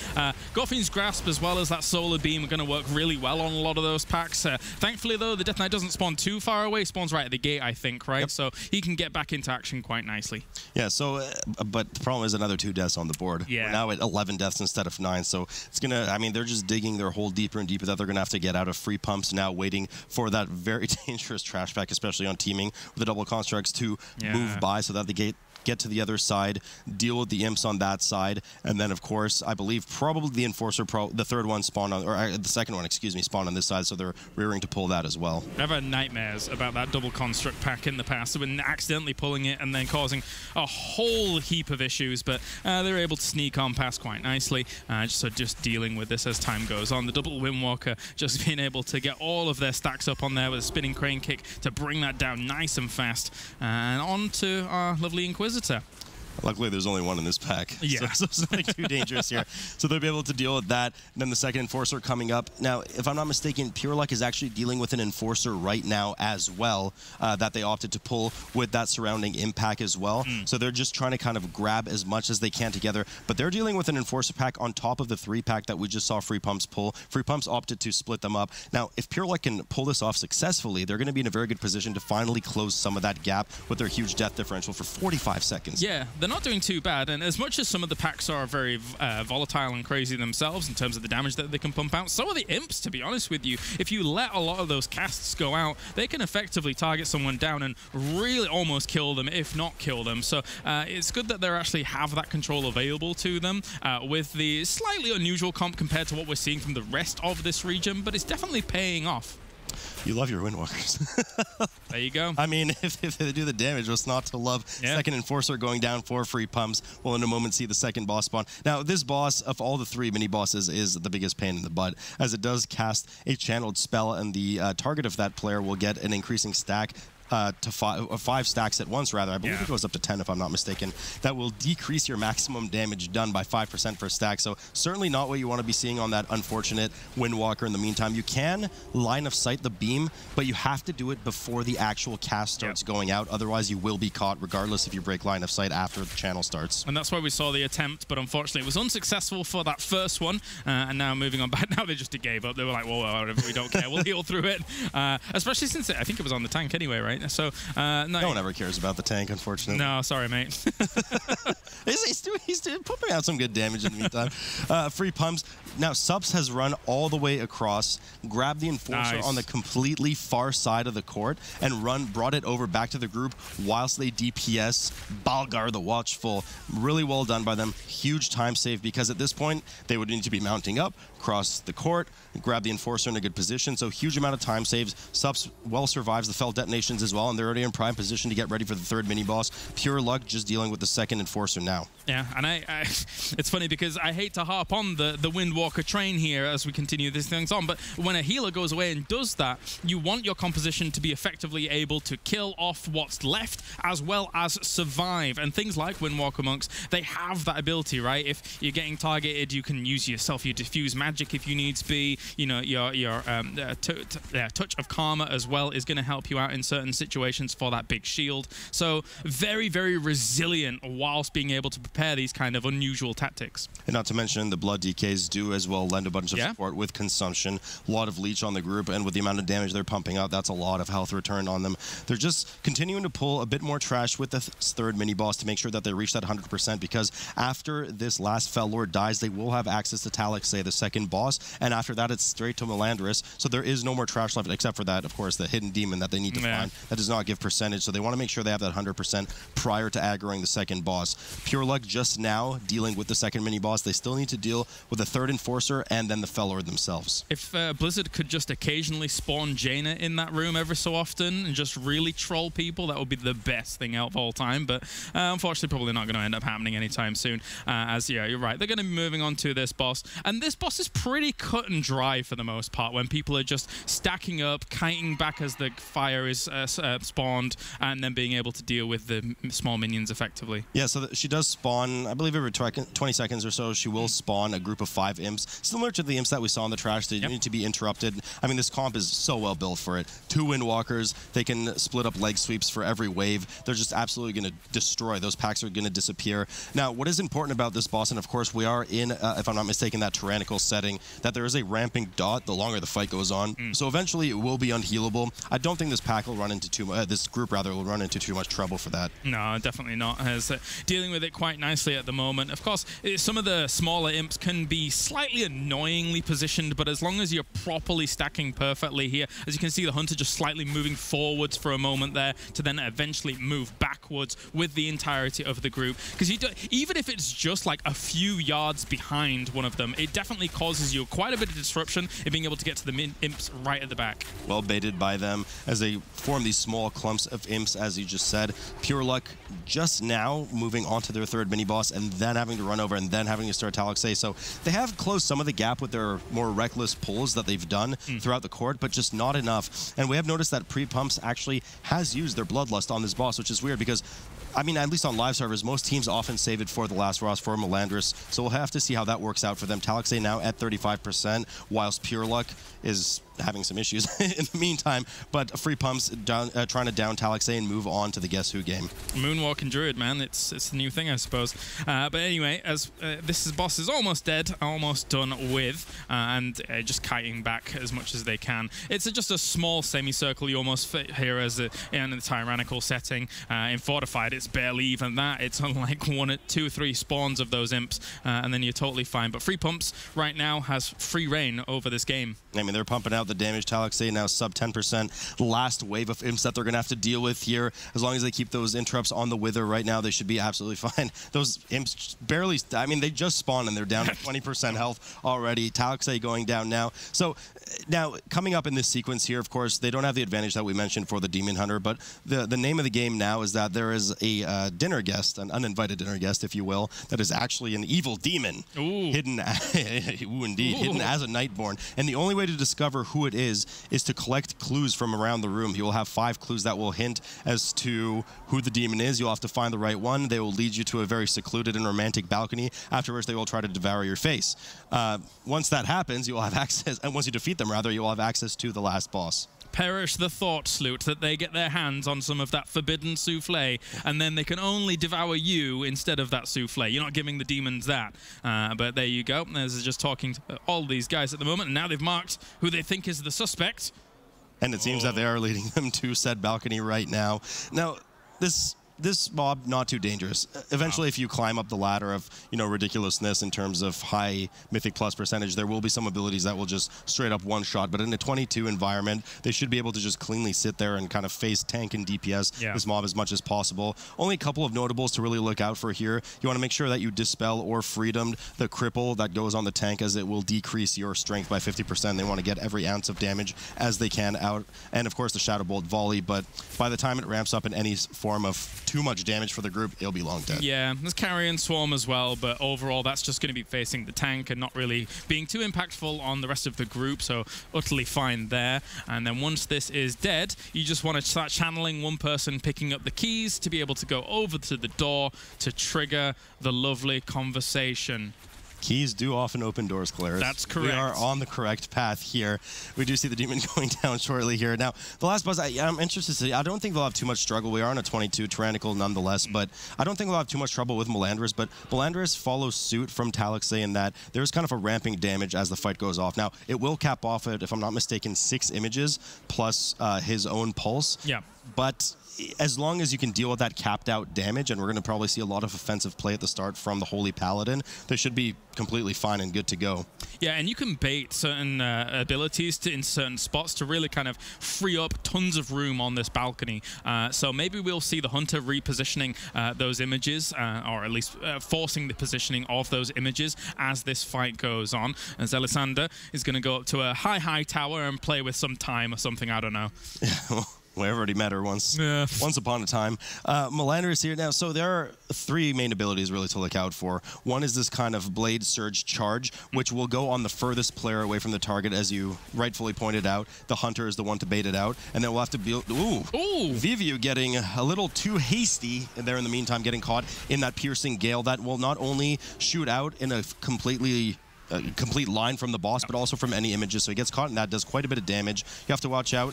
Gorfine's Grasp as well as that Solar Beam are going to work really well on a lot of those packs. Thankfully, though, the Death Knight doesn't spawn too far away. Spawns right at the gate, I think, right? Yep. So he can get back into action quite nicely. Yeah,
so, but the problem is another 2 deaths on the board.
Yeah.
We're now at 11 deaths instead of 9, so it's going to, I mean, they're just digging their hole deeper and deeper that they're going to have to get out of. Free Pumps now waiting for that very dangerous trash pack, especially on teaming with the double constructs to move by so that they get to the other side, deal with the imps on that side, and then, of course, I believe probably the Enforcer, the third one spawned on, or the second one, excuse me, spawned on this side, so they're rearing to pull that as well.
I've had nightmares about that double construct pack in the past. I've been accidentally pulling it and then causing a whole heap of issues, but they're able to sneak on past quite nicely, just dealing with this as time goes on. The double Windwalker just being able to get all of their stacks up on there with a spinning crane kick to bring that down nice and fast, and on to our lovely Inquisitor.
Luckily, there's only one in this pack, so it's not too dangerous here. So they'll be able to deal with that. And then the second Enforcer coming up. Now, if I'm not mistaken, Pure Luck is actually dealing with an Enforcer right now as well that they opted to pull with that surrounding impact as well. So they're just trying to kind of grab as much as they can together. But they're dealing with an Enforcer pack on top of the 3-pack that we just saw Free Pumps pull. Free Pumps opted to split them up. Now, if Pure Luck can pull this off successfully, they're going to be in a very good position to finally close some of that gap with their huge death differential for 45 seconds.
Yeah, they're not doing too bad, and as much as some of the packs are very volatile and crazy themselves in terms of the damage that they can pump out, so are the imps, to be honest with you. If you let a lot of those casts go out, they can effectively target someone down and really almost kill them, if not kill them. So it's good that they actually have that control available to them with the slightly unusual comp compared to what we're seeing from the rest of this region, but it's definitely paying off.
You love your Windwalkers.
There you go.
I mean, if they do the damage, what's not to love?
Yeah.
Second Enforcer going down for free pumps. We'll in a moment see the second boss spawn. Now, this boss, of all the 3 mini-bosses, is the biggest pain in the butt, as it does cast a channeled spell, and the target of that player will get an increasing stack to 5 stacks at once, rather. I believe it goes up to 10, if I'm not mistaken. That will decrease your maximum damage done by 5% per stack. So certainly not what you want to be seeing on that unfortunate Windwalker in the meantime. You can line of sight the beam, but you have to do it before the actual cast starts going out. Otherwise, you will be caught, regardless if you break line of sight after the channel starts. And
that's why we saw the attempt, but unfortunately it was unsuccessful for that first one. And now moving on back, now they just gave up. They were like, whoa, we don't care. We'll heal through it. Especially since I think it was on the tank anyway, right? So no
one ever cares about the tank, unfortunately.
No, sorry, mate.
he's pumping out some good damage in the meantime. Free pumps. Now, Subs has run all the way across, grabbed the Enforcer on the completely far side of the court, and brought it over back to the group whilst they DPS Balgar the Watchful. Really well done by them. Huge time save, because at this point, they would need to be mounting up, cross the court, grab the Enforcer in a good position. So huge amount of time saves. Subs well survives the fell detonations as well, and they're already in prime position to get ready for the 3rd mini-boss. Pure luck just dealing with the 2nd Enforcer now.
Yeah, and it's funny because I hate to harp on the Windwalker train here as we continue these things on, but when a healer goes away and does that, you want your composition to be effectively able to kill off what's left as well as survive. And things like Windwalker monks, they have that ability, right? If you're getting targeted, you can use your diffuse magic if you need to be. You know, your touch of karma as well is going to help you out in certain situations for that big shield. So very, very resilient whilst being able to prepare these kind of unusual tactics.
And not to mention the blood DKs do as well lend a bunch of support with consumption. A lot of leech on the group, and with the amount of damage they're pumping out, that's a lot of health return on them. They're just continuing to pull a bit more trash with the 3rd mini-boss to make sure that they reach that 100%, because after this last Fel Lord dies, they will have access to Talixay, the 2nd boss, and after that it's straight to Melandris, so there is no more trash left, except for that, of course, the hidden demon that they need to find. That does not give percentage, so they want to make sure they have that 100% prior to aggroing the 2nd boss. Pure luck just now dealing with the 2nd mini-boss. They still need to deal with the 3rd Enforcer and then the Fel Lord themselves.
If Blizzard could just occasionally spawn Jaina in that room every so often and just really troll people, that would be the best thing out of all time, but unfortunately probably not going to end up happening anytime soon, you're right, they're going to be moving on to this boss, and this boss is pretty cut and dry for the most part, when people are just stacking up, kiting back as the fire is spawned, and then being able to deal with the small minions effectively.
Yeah, so she does spawn, I believe every 20 seconds or so, she will spawn a group of 5 imps, similar to the imps that we saw in the trash. They need to be interrupted. I mean, this comp is so well built for it. 2 Windwalkers, they can split up leg sweeps for every wave. They're just absolutely going to destroy. Those packs are going to disappear. Now, what is important about this boss, and of course we are in, if I'm not mistaken, that tyrannical setting, that there is a ramping dot the longer the fight goes on. So eventually it will be unhealable. I don't think this pack will run into too much, this group rather, will run into too much trouble for that.
No, definitely not. As dealing with it quite nicely at the moment. Of course, some of the smaller imps can be slightly annoyingly positioned, but as long as you're properly stacking perfectly here, as you can see, the Hunter just slightly moving forwards for a moment there to then eventually move backwards with the entirety of the group. Because even if it's just like a few yards behind one of them, it definitely causes you quite a bit of disruption in being able to get to the imps right at the back.
Well baited by them as they form these small clumps of imps, as you just said. Pure luck just now moving on to their 3rd mini-boss and then having to run over and then having to start Talixay. So they have closed some of the gap with their more reckless pulls that they've done throughout the court, but just not enough. And we have noticed that Pre-Pumps actually has used their Bloodlust on this boss, which is weird because, I mean, at least on live servers, most teams often save it for the last Ross, for Melandris. So we'll have to see how that works out for them. Talixay now at 35%, whilst Pure Luck is having some issues in the meantime, but Free Pumps trying to down Talixay and move on to the Guess Who game.
Moonwalking Druid, man, it's the new thing, I suppose. But anyway, as this boss is almost dead, almost done with, and just kiting back as much as they can. It's just a small semicircle you almost fit here as in a tyrannical setting. In Fortified, it's barely even that. It's on like 1, 2, 3 spawns of those imps, and then you're totally fine. But Free Pumps right now has free reign over this game.
I mean, they're pumping out the damage. Talixay now sub 10%. Last wave of imps that they're going to have to deal with here. As long as they keep those interrupts on the Wither right now, they should be absolutely fine. Those imps barely, I mean, they just spawned and they're down to 20% health already. Talixay going down now. So now, coming up in this sequence here, of course, they don't have the advantage that we mentioned for the Demon Hunter, but the name of the game now is that there is a dinner guest, an uninvited dinner guest, if you will, that is actually an evil demon.
Ooh.
Hidden, hidden as a Nightborn. And the only way to discover who it is to collect clues from around the room. You will have 5 clues that will hint as to who the demon is. You'll have to find the right one. They will lead you to a very secluded and romantic balcony, after which they will try to devour your face. Once that happens, you will have access, and once you defeat them, rather, you will have access to the last boss.
Perish the thought, Sloot, that they get their hands on some of that forbidden souffle, and then they can only devour you instead of that souffle. You're not giving the demons that. But there you go. This is just talking to all these guys at the moment, and now they've marked who they think is the suspect.
And it seems that they are leading them to said balcony right now. Now, this mob, not too dangerous. Eventually, if you climb up the ladder of, ridiculousness in terms of high Mythic Plus percentage, there will be some abilities that will just straight up one-shot. But in a 22 environment, they should be able to just cleanly sit there and kind of face tank and DPS this mob as much as possible. Only a couple of notables to really look out for here. You want to make sure that you dispel or freedom the cripple that goes on the tank, as it will decrease your strength by 50%. They want to get every ounce of damage as they can out. And of course, the Shadow Bolt volley. But by the time it ramps up in any form of too much damage for the group, it'll be long dead.
Yeah, there's Carrion Swarm as well, but overall that's just going to be facing the tank and not really being too impactful on the rest of the group, so utterly fine there. And then once this is dead, you just want to start channeling one person picking up the keys to be able to go over to the door to trigger the lovely conversation.
Keys do often open doors, Claire.
That's correct.
We are on the correct path here. We do see the demon going down shortly here. Now, the last boss, I'm interested to see. I don't think they'll have too much struggle. We are on a 22 tyrannical nonetheless, but I don't think they'll have too much trouble with Melandris. But Melandris follows suit from Talixay in that there's kind of a ramping damage as the fight goes off. Now, it will cap off at, if I'm not mistaken, 6 images plus his own pulse.
Yeah.
But as long as you can deal with that capped out damage, and we're going to probably see a lot of offensive play at the start from the Holy Paladin, they should be completely fine and good to go.
Yeah, and you can bait certain abilities in certain spots to really kind of free up tons of room on this balcony. So maybe we'll see the Hunter repositioning those images, or at least forcing the positioning of those images as this fight goes on. As Alessander is going to go up to a high tower and play with some time or something, I don't know.
Well, I've already met her once upon a time. Melandris here now. So there are 3 main abilities really to look out for. One is this kind of Blade Surge Charge, which will go on the furthest player away from the target, as you rightfully pointed out. The Hunter is the one to bait it out. And then we'll have to be... Ooh! Viviu getting a little too hasty there in the meantime, getting caught in that Piercing Gale that will not only shoot out in a complete line from the boss, but also from any images. So he gets caught in that, does quite a bit of damage. You have to watch out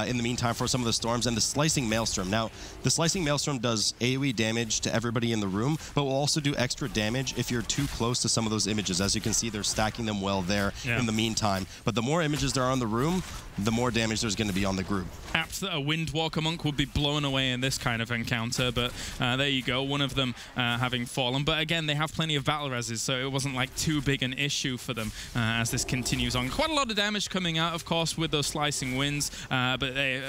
in the meantime for some of the storms and the Slicing Maelstrom. Now, the Slicing Maelstrom does AoE damage to everybody in the room, but will also do extra damage if you're too close to some of those images. As you can see, they're stacking them well there in the meantime. But the more images there are in the room, the more damage there's going to be on the group.
Apt that a Windwalker Monk would be blown away in this kind of encounter, but there you go, one of them having fallen. But again, they have plenty of battle reses, so it wasn't like too big an issue for them as this continues on. Quite a lot of damage coming out, of course, with those slicing winds, but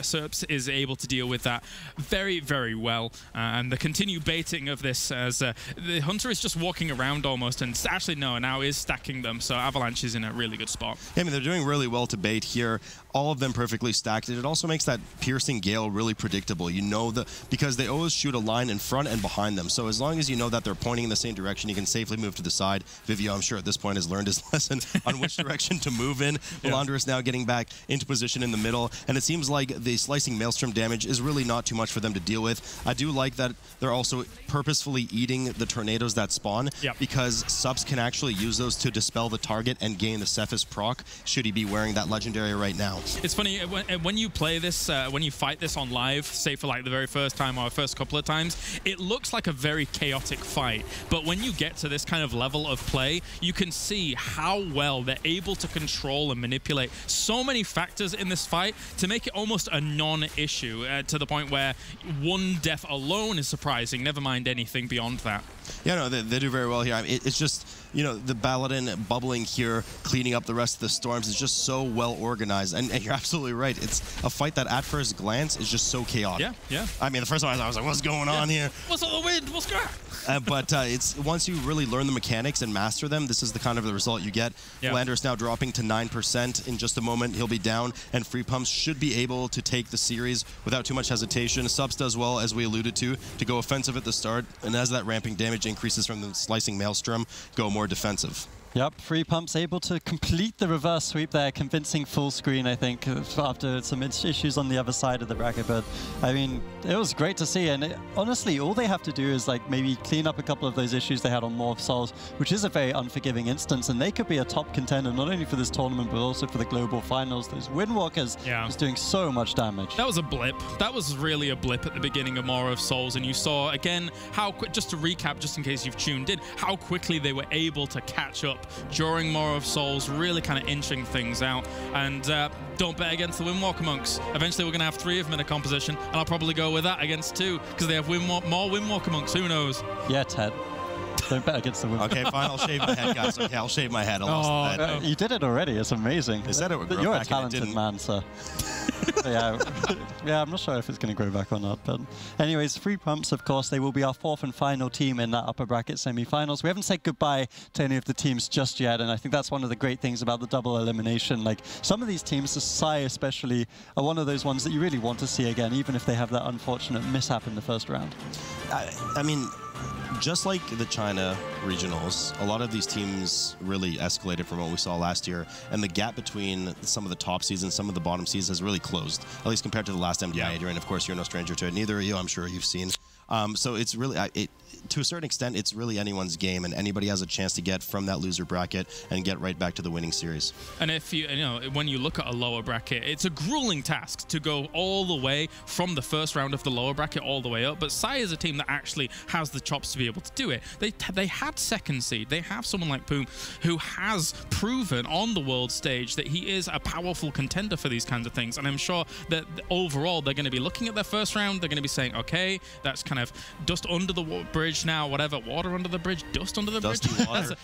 Serps is able to deal with that very, very well. And the continued baiting of this, as the Hunter is just walking around almost, and actually no, now is stacking them, so Avalanche is in a really good spot.
Yeah, I mean, they're doing really well to bait here. All of them perfectly stacked. It also makes that Piercing Gale really predictable. You know, because they always shoot a line in front and behind them. So as long as you know that they're pointing in the same direction, you can safely move to the side. Viviu, I'm sure at this point, has learned his lesson on which direction to move in. Melandris now getting back into position in the middle. And it seems like the Slicing Maelstrom damage is really not too much for them to deal with. I do like that they're also purposefully eating the tornadoes that spawn, because subs can actually use those to dispel the target and gain the Cephas proc, should he be wearing that legendary right now.
It's funny, when you play this, when you fight this on live, say for like the very first time or first couple of times, it looks like a very chaotic fight. But when you get to this kind of level of play, you can see how well they're able to control and manipulate so many factors in this fight to make it almost a non-issue, to the point where one death alone is surprising, never mind anything beyond that.
Yeah, no, they do very well here. I mean, it's just, you know, the Baladin bubbling here, cleaning up the rest of the storms is just so well organized. And you're absolutely right. It's a fight that at first glance is just so chaotic.
Yeah, yeah.
I mean, the first time I was like, what's going on here?
What's all the wind? What's going on?
But it's once you really learn the mechanics and master them, this is the kind of the result you get.
Yeah.
Flanders now dropping to 9%. In just a moment, he'll be down, and Free Pumps should be able to take the series without too much hesitation. Subs does well, as we alluded to go offensive at the start, and as that ramping damage increases from the slicing Maelstrom, go more defensive.
Yep, Free Pump's able to complete the reverse sweep there, convincing full screen, I think, after some issues on the other side of the bracket. But, I mean, it was great to see. And honestly, all they have to do is, like, maybe clean up a couple of those issues they had on Maw of Souls, which is a very unforgiving instance. And they could be a top contender, not only for this tournament, but also for the global finals. Those Windwalkers just doing so much damage.
That was a blip. That was really a blip at the beginning of Maw of Souls. And you saw, again, how quick, just to recap, just in case you've tuned in, how quickly they were able to catch up during Maw of Souls, really kind of inching things out. And don't bet against the Windwalker monks. Eventually we're going to have 3 of them in a composition, and I'll probably go with that against 2, because they have more Windwalker monks. Who knows?
Yeah, Ted. Don't bet against the Windwalker.
Okay, fine. I'll shave my head, guys. Okay, I'll shave my head. I lost the bet.
You did it already. It's amazing.
They said it would grow
You're
back,
a talented man, sir. yeah, I'm not sure if it's going to grow back or not. But anyways, Free Pumps, of course, they will be our 4th and final team in that upper bracket semi-finals. We haven't said goodbye to any of the teams just yet, and I think that's one of the great things about the double elimination. Like, some of these teams, the Psy especially, are one of those ones that you really want to see again, even if they have that unfortunate mishap in the first round.
I mean, just like the China regionals, a lot of these teams really escalated from what we saw last year, and the gap between some of the top seeds and some of the bottom seeds has really closed, at least compared to the last MDI year. And of course, you're no stranger to it. Neither are you. I'm sure you've seen. So it's really, to a certain extent, it's really anyone's game, and anybody has a chance to get from that loser bracket and get right back to the winning series.
And if you know, when you look at a lower bracket, it's a grueling task to go all the way from the first round of the lower bracket all the way up. But Psy is a team that actually has the chops to be able to do it. They had second seed. They have someone like Poom, who has proven on the world stage that he is a powerful contender for these kinds of things. And I'm sure that overall they're going to be looking at their first round. They're going to be saying, okay, that's kind of dust under the bridge now, whatever, water under the bridge, dust under the bridge.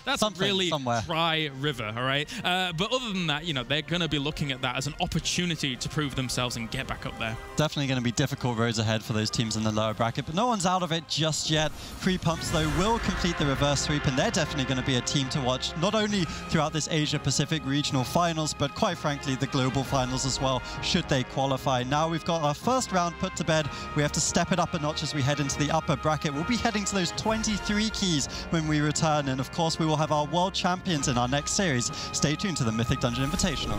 That's a really dry river, all right? But other than that, you know, they're going to be looking at that as an opportunity to prove themselves and get back up there.
Definitely going to be difficult roads ahead for those teams in the lower bracket, but no one's out of it just yet. Free Pumps, though, will complete the reverse sweep, and they're definitely going to be a team to watch, not only throughout this Asia-Pacific regional finals, but quite frankly, the global finals as well, should they qualify. Now we've got our first round put to bed. We have to step it up a notch as we head into the upper bracket. We'll be heading to those 23 keys when we return, and of course we will have our world champions in our next series. Stay tuned to the Mythic Dungeon Invitational.